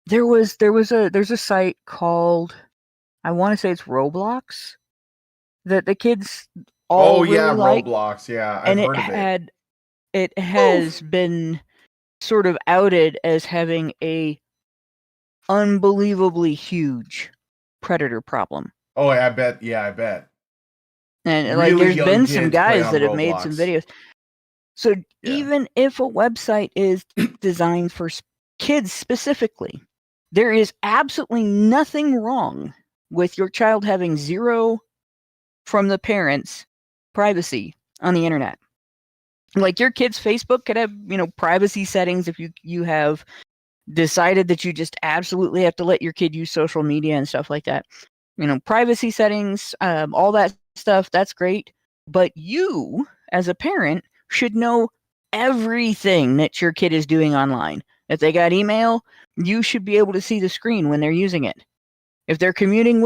There's a site called, I want to say it's Roblox, that the kids all really like. Roblox. Yeah, I've And heard of it. It has been sort of outed as having a unbelievably huge predator problem. Oh, I bet. Yeah, I bet. And Really there's young been some kids play guys on that have made some Roblox. videos. So Yeah. even if a website is designed for kids specifically, there is absolutely nothing wrong with your child having zero from the parents privacy on the internet. Like, your kid's Facebook could have, privacy settings if you have decided that you just absolutely have to let your kid use social media and stuff like that. Privacy settings, all that stuff, that's great. But you, as a parent, should know everything that your kid is doing online. If they got email, you should be able to see the screen when they're using it. If they're communicating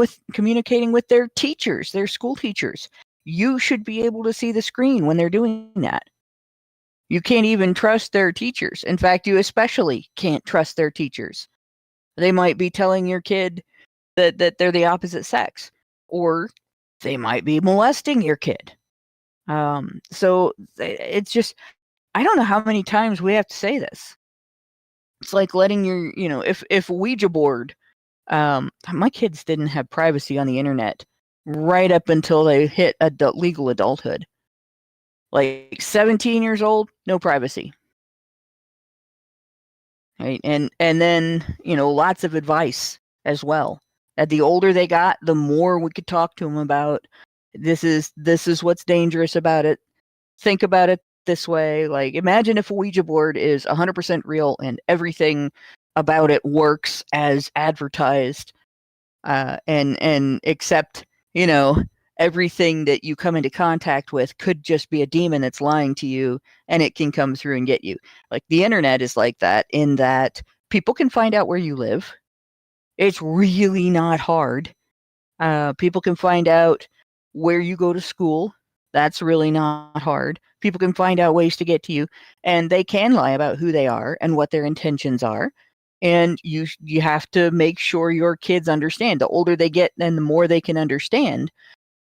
with their teachers, their school teachers, you should be able to see the screen when they're doing that. You can't even trust their teachers. In fact, you especially can't trust their teachers. They might be telling your kid that they're the opposite sex, or they might be molesting your kid. So it's just, I don't know how many times we have to say this. It's like letting your, if Ouija board, my kids didn't have privacy on the internet right up until they hit legal adulthood. Like 17 years old, no privacy. Right? And then, lots of advice as well. And the older they got, the more we could talk to them about, this is what's dangerous about it. Think about it this way. Like, imagine if a Ouija board is 100% real and everything about it works as advertised, and except, everything that you come into contact with could just be a demon that's lying to you, and it can come through and get you. Like, the internet is like that, in that people can find out where you live. It's really not hard. People can find out where you go to school. That's really not hard. People can find out ways to get to you, and they can lie about who they are and what their intentions are. And you have to make sure your kids understand. The older they get, then the more they can understand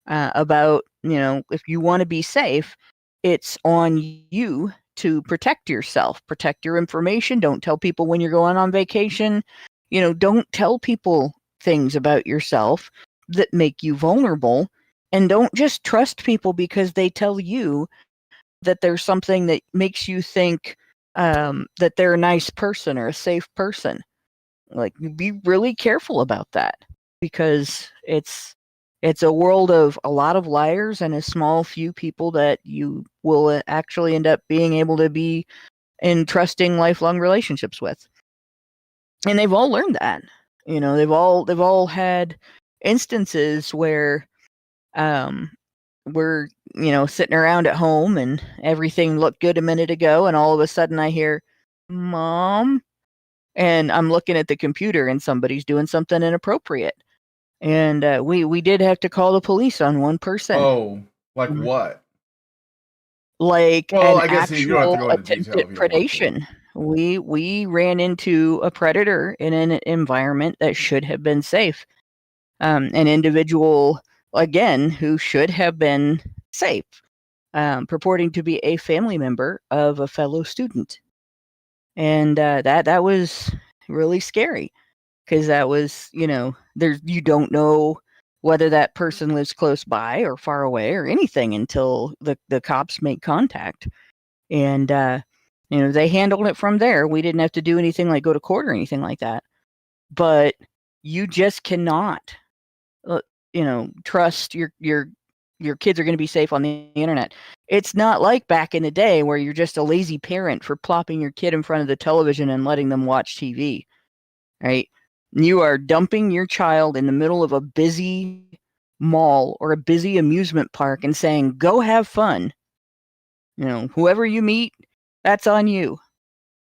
about, if you want to be safe, it's on you to protect yourself, protect your information. Don't tell people when you're going on vacation. Don't tell people things about yourself that make you vulnerable, and don't just trust people because they tell you that there's something that makes you think that they're a nice person or a safe person. Like, be really careful about that, because it's It's a world of a lot of liars and a small few people that you will actually end up being able to be in trusting lifelong relationships with. And they've all learned that. They've all had instances where we're, sitting around at home and everything looked good a minute ago, and all of a sudden I hear, "Mom," and I'm looking at the computer and somebody's doing something inappropriate. And we did have to call the police on one person. Oh, like Mhm. what? Like Well, an I guess you don't have to actual go into detail attempted if you don't want to. predation. We ran into a predator in an environment that should have been safe. An individual, again, who should have been safe, purporting to be a family member of a fellow student. And that was really scary, because that was, you don't know whether that person lives close by or far away or anything until the cops make contact. And they handled it from there. We didn't have to do anything like go to court or anything like that. But you just cannot trust your kids are going to be safe on the internet. It's not like back in the day where you're just a lazy parent for plopping your kid in front of the television and letting them watch TV, right? You are dumping your child in the middle of a busy mall or a busy amusement park and saying, "Go have fun." Whoever you meet, that's on you,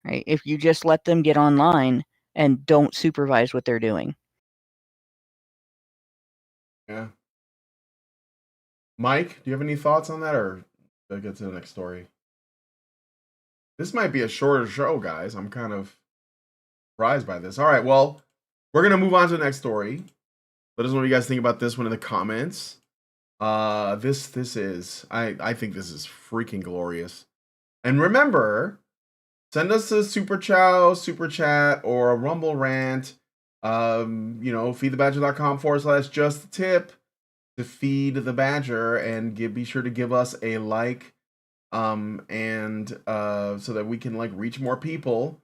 right? If you just let them get online and don't supervise what they're doing. Yeah. Mike, do you have any thoughts on that, or should I get to the next story? This might be a shorter show, guys. I'm kind of surprised by this. All right, well, we're gonna move on to the next story. Let us know what you guys think about this one in the comments. This is I think this is freaking glorious. And remember, send us a super chat, or a Rumble rant. feedthebadger.com/just-a-tip to feed the badger, and be sure to give us a like, and so that we can reach more people.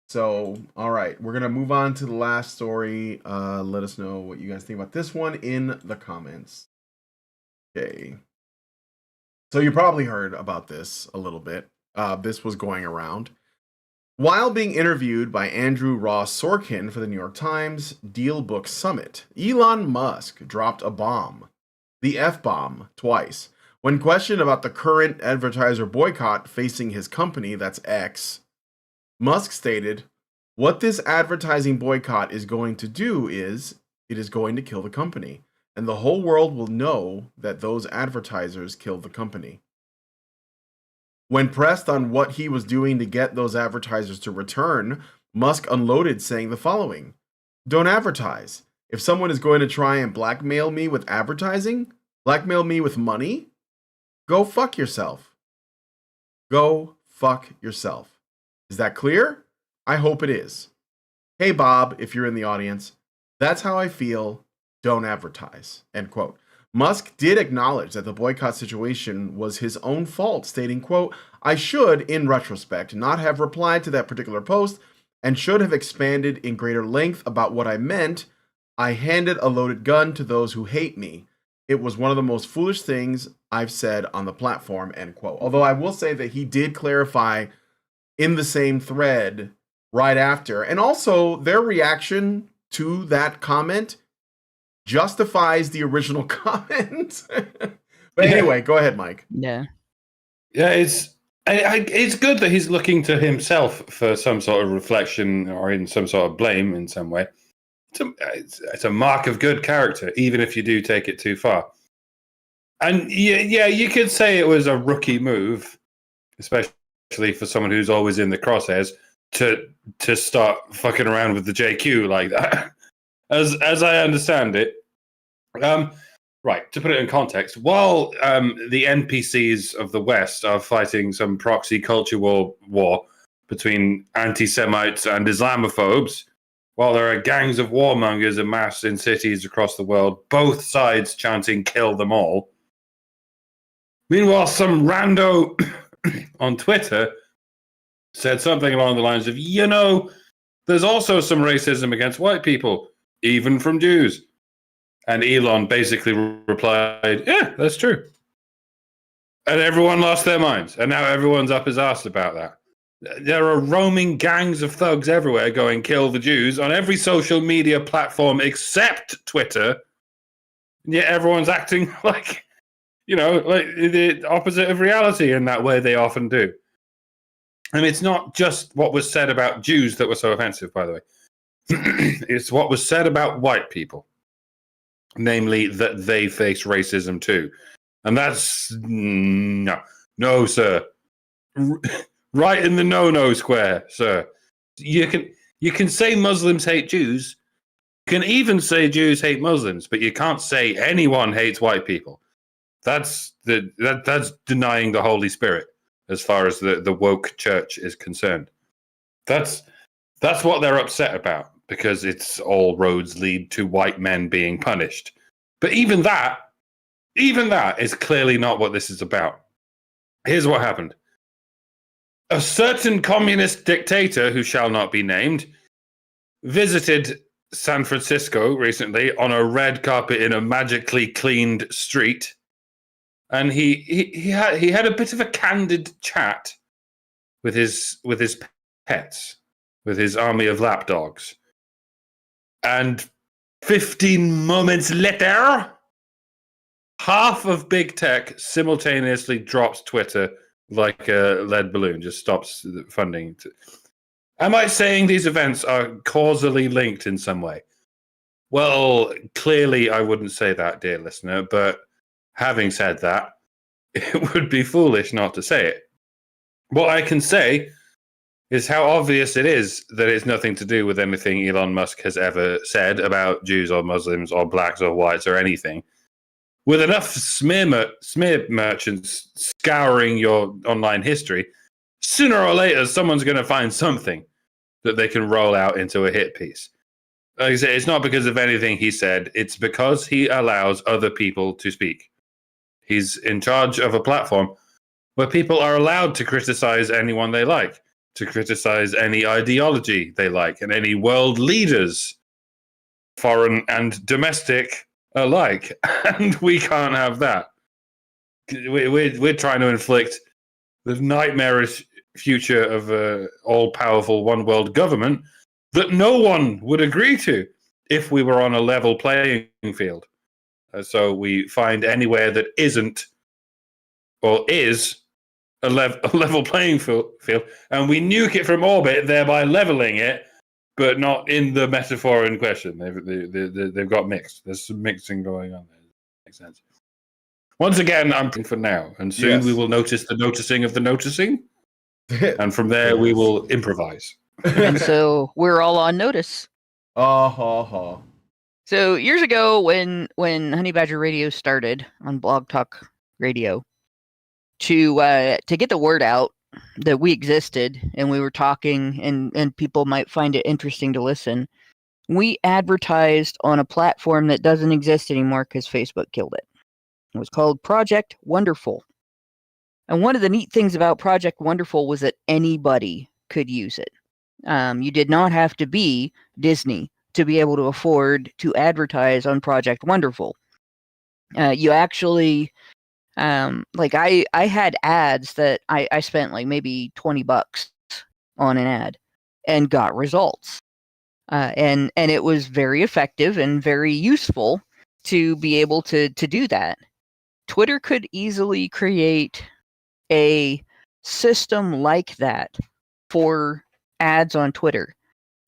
So, all right, we're gonna move on to the last story. Let us know what you guys think about this one in the comments. Okay. So you probably heard about this a little bit. This was going around. While being interviewed by Andrew Ross Sorkin for the New York Times Deal Book Summit, Elon Musk dropped a bomb, the F-bomb, twice. When questioned about the current advertiser boycott facing his company, that's X, Musk stated, "What this advertising boycott is going to do is, it is going to kill the company, and the whole world will know that those advertisers killed the company." When pressed on what he was doing to get those advertisers to return, Musk unloaded, saying the following: "Don't advertise. If someone is going to try and blackmail me with advertising, blackmail me with money, go fuck yourself. Go fuck yourself." Is that clear? I hope it is. Hey, Bob, if you're in the audience, that's how I feel. Don't advertise. End quote. Musk did acknowledge that the boycott situation was his own fault, stating, quote, "I should, in retrospect, not have replied to that particular post and should have expanded in greater length about what I meant. I handed a loaded gun to those who hate me. It was one of the most foolish things I've said on the platform," end quote. Although I will say that he did clarify in the same thread right after. And also, their reaction to that comment justifies the original comment. But anyway, go ahead, Mike. Yeah. Yeah, it's good that he's looking to himself for some sort of reflection or in some sort of blame in some way. It's a mark of good character, even if you do take it too far. And yeah, you could say it was a rookie move, especially for someone who's always in the crosshairs, to start fucking around with the JQ like that. As I understand it, right, to put it in context, while the NPCs of the West are fighting some proxy culture war between anti-Semites and Islamophobes, while there are gangs of warmongers amassed in cities across the world, both sides chanting "kill them all." Meanwhile, some rando on Twitter said something along the lines of, there's also some racism against white people, even from Jews. And Elon basically replied, yeah, that's true. And everyone lost their minds. And now everyone's up his ass about that. There are roaming gangs of thugs everywhere going, kill the Jews, on every social media platform except Twitter. And yet everyone's acting like, like the opposite of reality in that way they often do. And it's not just what was said about Jews that was so offensive, by the way. It's what was said about white people. Namely, that they face racism too. And that's no, sir. Right in the no square, sir. You can say Muslims hate Jews. You can even say Jews hate Muslims, but you can't say anyone hates white people. That's denying the Holy Spirit as far as the woke church is concerned. That's what they're upset about, because it's all roads lead to white men being punished. But even that is clearly not what this is about. Here's what happened. A certain communist dictator, who shall not be named, visited San Francisco recently on a red carpet in a magically cleaned street. And he had a bit of a candid chat with his pets, with his army of lapdogs. And 15 moments later, half of big tech simultaneously drops Twitter like a lead balloon, just stops funding. Am I saying these events are causally linked in some way? Well, clearly I wouldn't say that, dear listener, but having said that, it would be foolish not to say it. What I can say is how obvious it is that it's nothing to do with anything Elon Musk has ever said about Jews or Muslims or blacks or whites or anything. With enough smear merchants scouring your online history, sooner or later someone's going to find something that they can roll out into a hit piece. Like I say, it's not because of anything he said. It's because he allows other people to speak. He's in charge of a platform where people are allowed to criticize anyone they like, to criticize any ideology they like, and any world leaders, foreign and domestic alike. And we can't have that. We're trying to inflict the nightmarish future of an all-powerful one-world government that no one would agree to if we were on a level playing field. So we find anywhere that isn't or is a level playing field, and we nuke it from orbit, thereby leveling it, but not in the metaphor in question. They've got mixed. There's some mixing going on there. Makes sense. Once again, I'm for now, and soon we will notice the noticing of the noticing, and from there we will improvise. And so we're all on notice. So years ago, when Honey Badger Radio started on Blog Talk Radio, to get the word out that we existed and we were talking and people might find it interesting to listen, we advertised on a platform that doesn't exist anymore because Facebook killed it. It was called Project Wonderful. And one of the neat things about Project Wonderful was that anybody could use it. You did not have to be Disney to be able to afford to advertise on Project Wonderful. You actually, I had ads that I spent like maybe $20 on an ad and got results. And it was very effective and very useful to be able to do that. Twitter could easily create a system like that for ads on Twitter,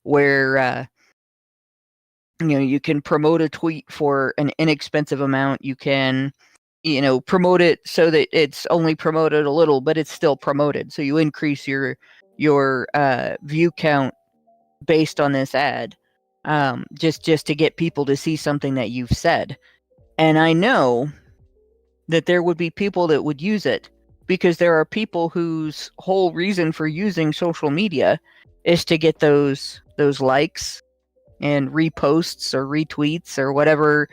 where you can promote a tweet for an inexpensive amount. You can promote it so that it's only promoted a little, but it's still promoted. So you increase your view count based on this ad, just to get people to see something that you've said. And I know that there would be people that would use it, because there are people whose whole reason for using social media is to get those likes and reposts or retweets or whatever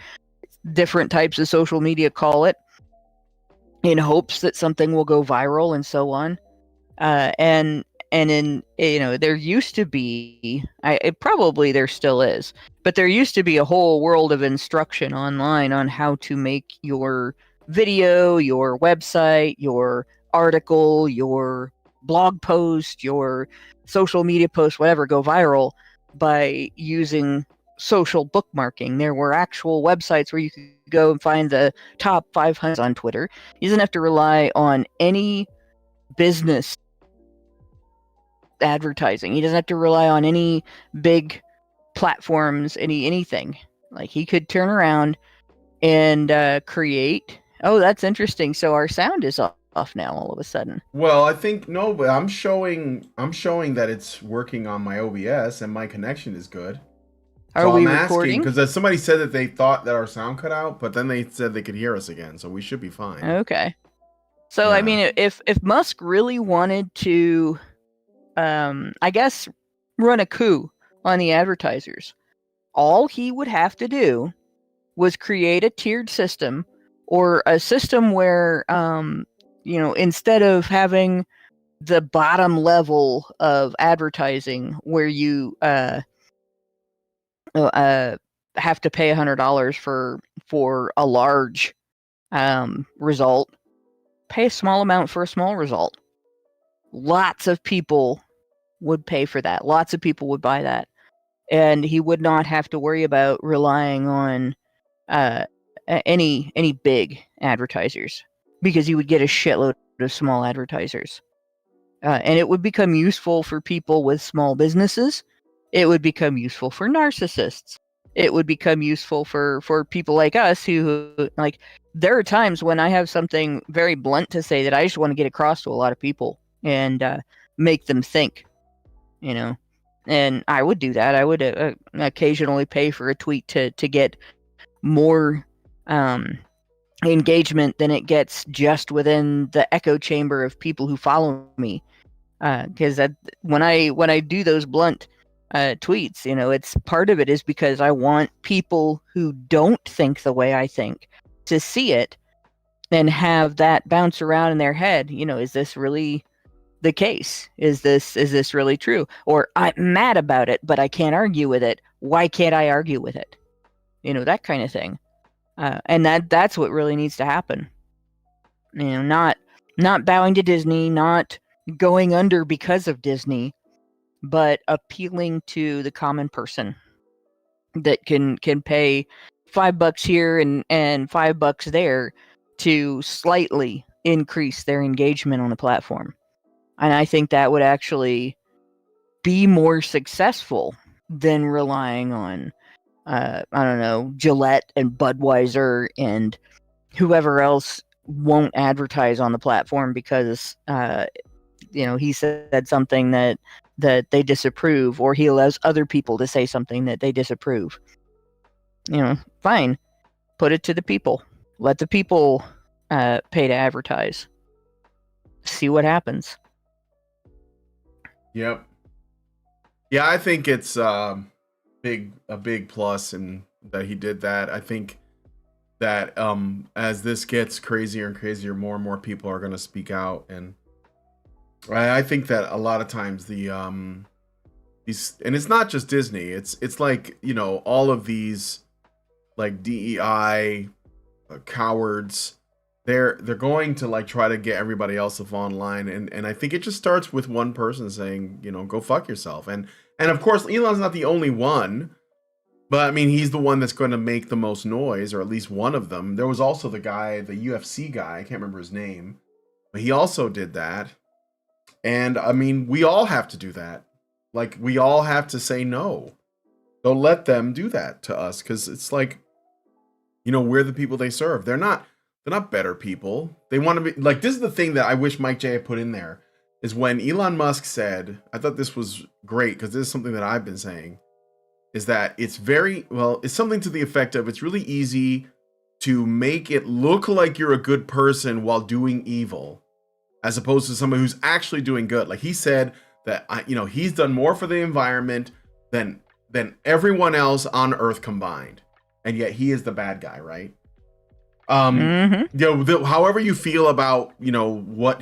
different types of social media call it, in hopes that something will go viral and so on. And And in, there used to be, probably there still is, but there used to be a whole world of instruction online on how to make your video, your website, your article, your blog post, your social media post, whatever, go viral by using social bookmarking. There were actual websites where you could go and find the top 500 on Twitter. You didn't have to rely on any business advertising. He doesn't have to rely on any big platforms, anything. Like, he could turn around and create. Oh, that's interesting. So our sound is off now all of a sudden. Well, I think no, but I'm showing that it's working on my OBS and my connection is good. Are we recording? Because somebody said that they thought that our sound cut out, but then they said they could hear us again, so we should be fine. Okay. So I mean, if Musk really wanted to, I guess, run a coup on the advertisers, all he would have to do was create a tiered system, or a system where, instead of having the bottom level of advertising where you have to pay $100 for a large result, pay a small amount for a small result. Lots of people would pay for that. Lots of people would buy that. And he would not have to worry about relying on any big advertisers, because he would get a shitload of small advertisers. And it would become useful for people with small businesses. It would become useful for narcissists. It would become useful for people like us who, like, there are times when I have something very blunt to say that I just want to get across to a lot of people and make them think, and I would do that. I would occasionally pay for a tweet to get more engagement than it gets just within the echo chamber of people who follow me. Because when I do those blunt tweets, it's part of it is because I want people who don't think the way I think to see it and have that bounce around in their head. Is this really the case? Is this really true? Or, I'm mad about it, but I can't argue with it. Why can't I argue with it? That kind of thing. And that's what really needs to happen. Not bowing to Disney, not going under because of Disney, but appealing to the common person that can pay $5 here and $5 there to slightly increase their engagement on the platform. And I think that would actually be more successful than relying on, I don't know, Gillette and Budweiser and whoever else won't advertise on the platform because, he said something that they disapprove, or he allows other people to say something that they disapprove. Fine. Put it to the people. Let the people pay to advertise. See what happens. Yep. Yeah, I think it's a big plus in that he did that. I think that as this gets crazier and crazier, more and more people are going to speak out, and I think that a lot of times these, and it's not just Disney. It's like, all of these like DEI cowards. They're going to like try to get everybody else online, and I think it just starts with one person saying, go fuck yourself. And of course, Elon's not the only one, but I mean, he's the one that's going to make the most noise, or at least one of them. There was also the UFC guy, I can't remember his name, but he also did that. And I mean, we all have to do that. Like, we all have to say no. Don't let them do that to us, because it's like, we're the people they serve. They're not better people. They want to be like, this is the thing that I wish Mike J had put in there, is when Elon Musk said, I thought this was great, because this is something that I've been saying, is that it's something to the effect of, it's really easy to make it look like you're a good person while doing evil, as opposed to somebody who's actually doing good. Like, he said that, he's done more for the environment than everyone else on Earth combined, and yet he is the bad guy, right? However you feel about, what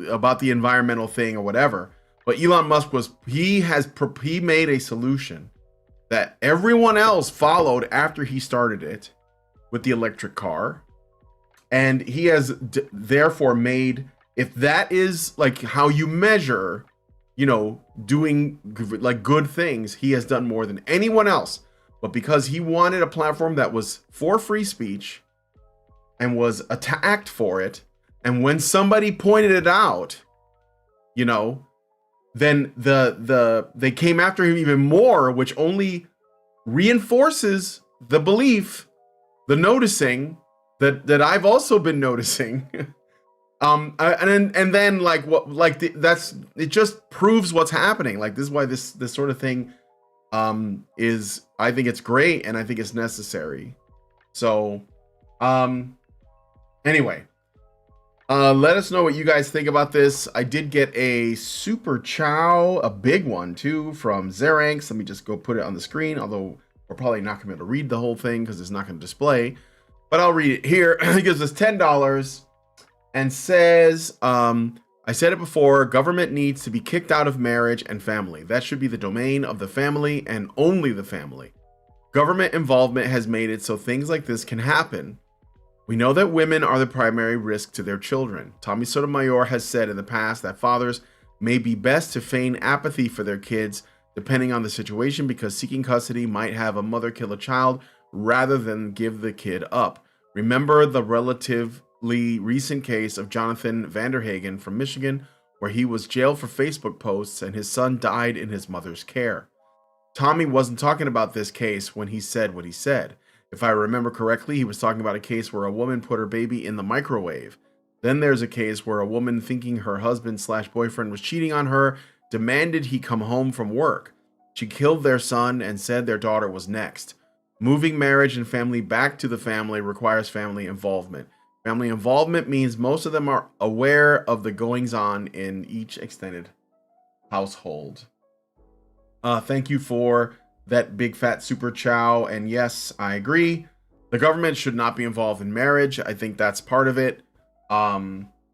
about the environmental thing or whatever, But Elon Musk he made a solution that everyone else followed after he started it with the electric car. And he has therefore made, if that is like how you measure, doing like good things, he has done more than anyone else. But because he wanted a platform that was for free speech and was attacked for it, and when somebody pointed it out, then they came after him even more, which only reinforces the belief, the noticing that I've also been noticing. And then like what, like it just proves what's happening. Like this is why this sort of thing is, I think it's great and I think it's necessary. So anyway, let us know what you guys think about this. I did get a super chow, a big one too, from Zeranx. Let me just go put it on the screen, although we're probably not gonna be able to read the whole thing because it's not gonna display, but I'll read it here. He gives us $10 and says, I said it before, government needs to be kicked out of marriage and family. That should be the domain of the family and only the family. Government involvement has made it so things like this can happen. We know that women are the primary risk to their children. Tommy Sotomayor has said in the past that fathers may be best to feign apathy for their kids, depending on the situation, because seeking custody might have a mother kill a child rather than give the kid up. Remember the relatively recent case of Jonathan Vanderhagen from Michigan, where he was jailed for Facebook posts and his son died in his mother's care. Tommy wasn't talking about this case when he said what he said. If I remember correctly, he was talking about a case where a woman put her baby in the microwave. Then there's a case where a woman, thinking her husband/boyfriend was cheating on her, demanded he come home from work. She killed their son and said their daughter was next. Moving marriage and family back to the family requires family involvement. Family involvement means most of them are aware of the goings-on in each extended household. Thank you for that big fat super chow. And yes, I agree. The government should not be involved in marriage. I think that's part of it. I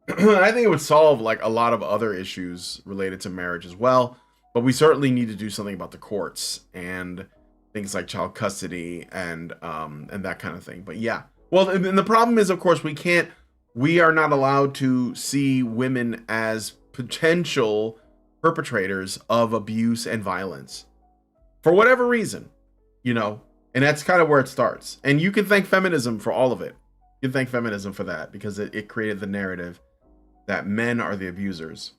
think it would solve like a lot of other issues related to marriage as well. But we certainly need to do something about the courts and things like child custody and that kind of thing. But yeah, well, and the problem is, of course, we are not allowed to see women as potential perpetrators of abuse and violence. For whatever reason, and that's kind of where it starts. And you can thank feminism for all of it. You can thank feminism for that because it created the narrative that men are the abusers.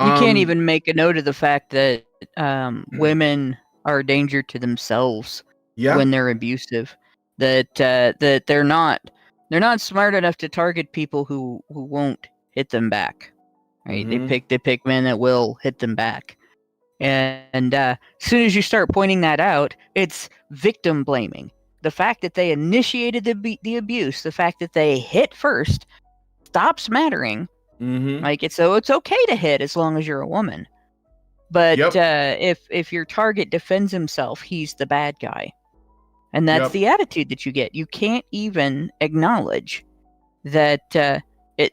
You can't even make a note of the fact that women are a danger to themselves when they're abusive. That they're not smart enough to target people who won't hit them back. Right? Mm-hmm. They pick men that will hit them back. And as soon as you start pointing that out, it's victim blaming. The fact that they initiated the abuse, the fact that they hit first, stops mattering. Mm-hmm. Like it's okay to hit as long as you're a woman. But if your target defends himself, he's the bad guy, and that's the attitude that you get. You can't even acknowledge that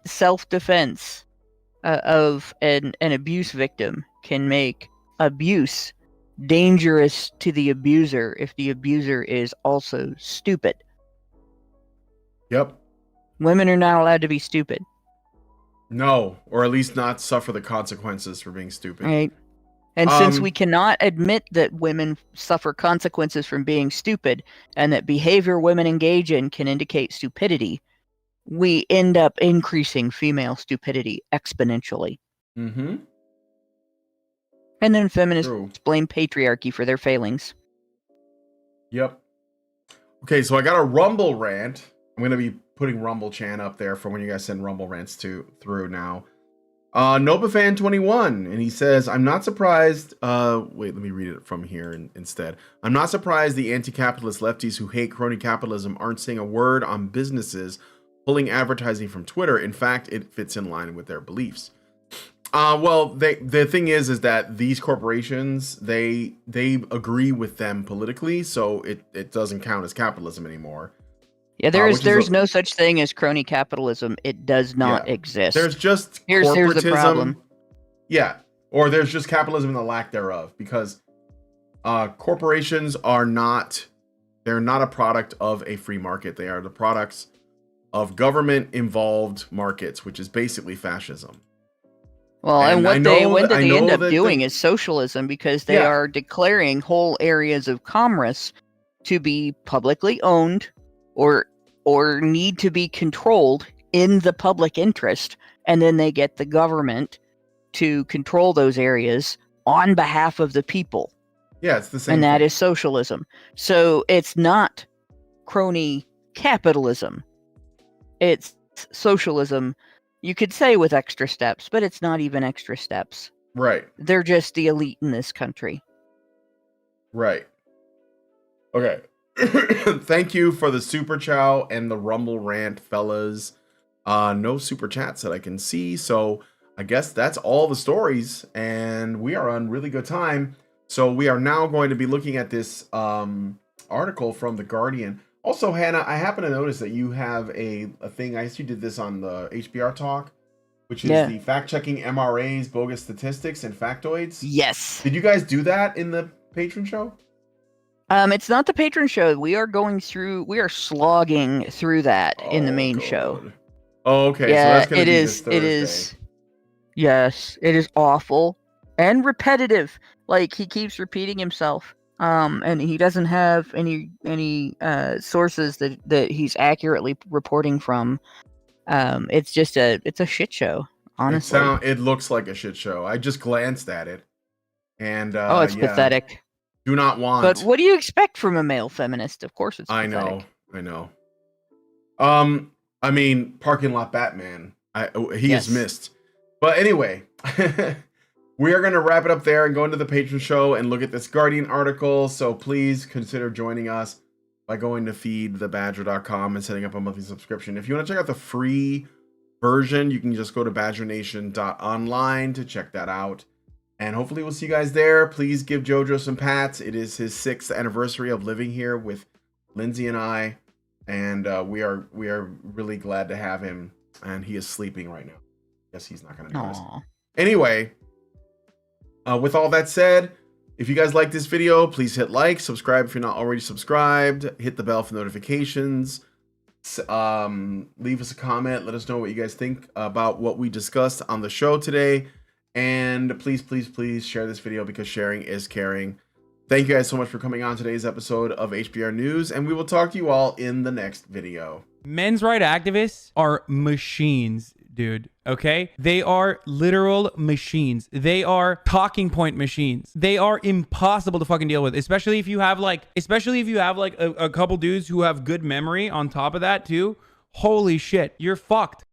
self-defense of an abuse victim can make abuse dangerous to the abuser if the abuser is also stupid. Yep. Women are not allowed to be stupid. No, or at least not suffer the consequences for being stupid. Right. And since we cannot admit that women suffer consequences from being stupid and that behavior women engage in can indicate stupidity, we end up increasing female stupidity exponentially. Mm-hmm. And then feminists blame patriarchy for their failings. Yep. Okay, so I got a Rumble rant. I'm going to be putting Rumble Chan up there for when you guys send Rumble rants through now. NobaFan21, and he says, I'm not surprised. Wait, let me read it from here instead. I'm not surprised the anti-capitalist lefties who hate crony capitalism aren't saying a word on businesses pulling advertising from Twitter. In fact, it fits in line with their beliefs. Well, the thing is that these corporations, they agree with them politically, so it doesn't count as capitalism anymore. Yeah, there's no such thing as crony capitalism. It does not exist. There's just here's the problem. Yeah. or there's just capitalism and the lack thereof, because corporations are not, they're not a product of a free market. They are the products of government involved markets, which is basically fascism. Well, And and what they end up doing the- is socialism, because they Yeah. are declaring whole areas of commerce to be publicly owned or need to be controlled in the public interest, and then they get the government to control those areas on behalf of the people. Yeah, it's the same And that thing. is socialism. So it's not crony capitalism. It's socialism, you could say, with extra steps, but it's not even extra steps. Right. They're just the elite in this country. Right. Okay. Thank you for the super chow and the rumble rant, fellas. No super chats that I can see, so I guess that's all the stories, and we are on really good time. So we are now going to be looking at this article from The Guardian. Also, Hannah, I happen to notice that you have a thing. I guess you did this on the HBR talk, which is the fact-checking MRA's bogus statistics and factoids. Yes. Did you guys do that in the patron show? It's not the patron show. We are slogging through that in the main show. Oh, okay. Yeah, so that's gonna it be is. this It is. Thursday. Yes, it is awful and repetitive. Like, he keeps repeating himself. And he doesn't have any sources that he's accurately reporting from. It's a shit show, honestly. It looks like a shit show. I just glanced at it, and it's pathetic. Do not want. But what do you expect from a male feminist? Of course, it's I pathetic. know. I mean, parking lot Batman. He is missed. But anyway, we are going to wrap it up there and go into the patron show and look at this Guardian article. So please consider joining us by going to feedthebadger.com and setting up a monthly subscription. If you want to check out the free version, you can just go to badgernation.online to check that out. And hopefully we'll see you guys there. Please give Jojo some pats. It is his 6th anniversary of living here with Lindsay and I. And we are really glad to have him. And he is sleeping right now. Guess he's not going to notice. Anyway, with all that said, if you guys like this video, please hit like, subscribe if you're not already subscribed, hit the bell for notifications, leave us a comment, let us know what you guys think about what we discussed on the show today, and please share this video, because sharing is caring. Thank you guys so much for coming on today's episode of HBR News, and we will talk to you all in the next video. Men's rights activists are machines, dude. Okay? They are literal machines. They are talking point machines. They are impossible to fucking deal with, especially if you have like a couple dudes who have good memory on top of that too. Holy shit, you're fucked.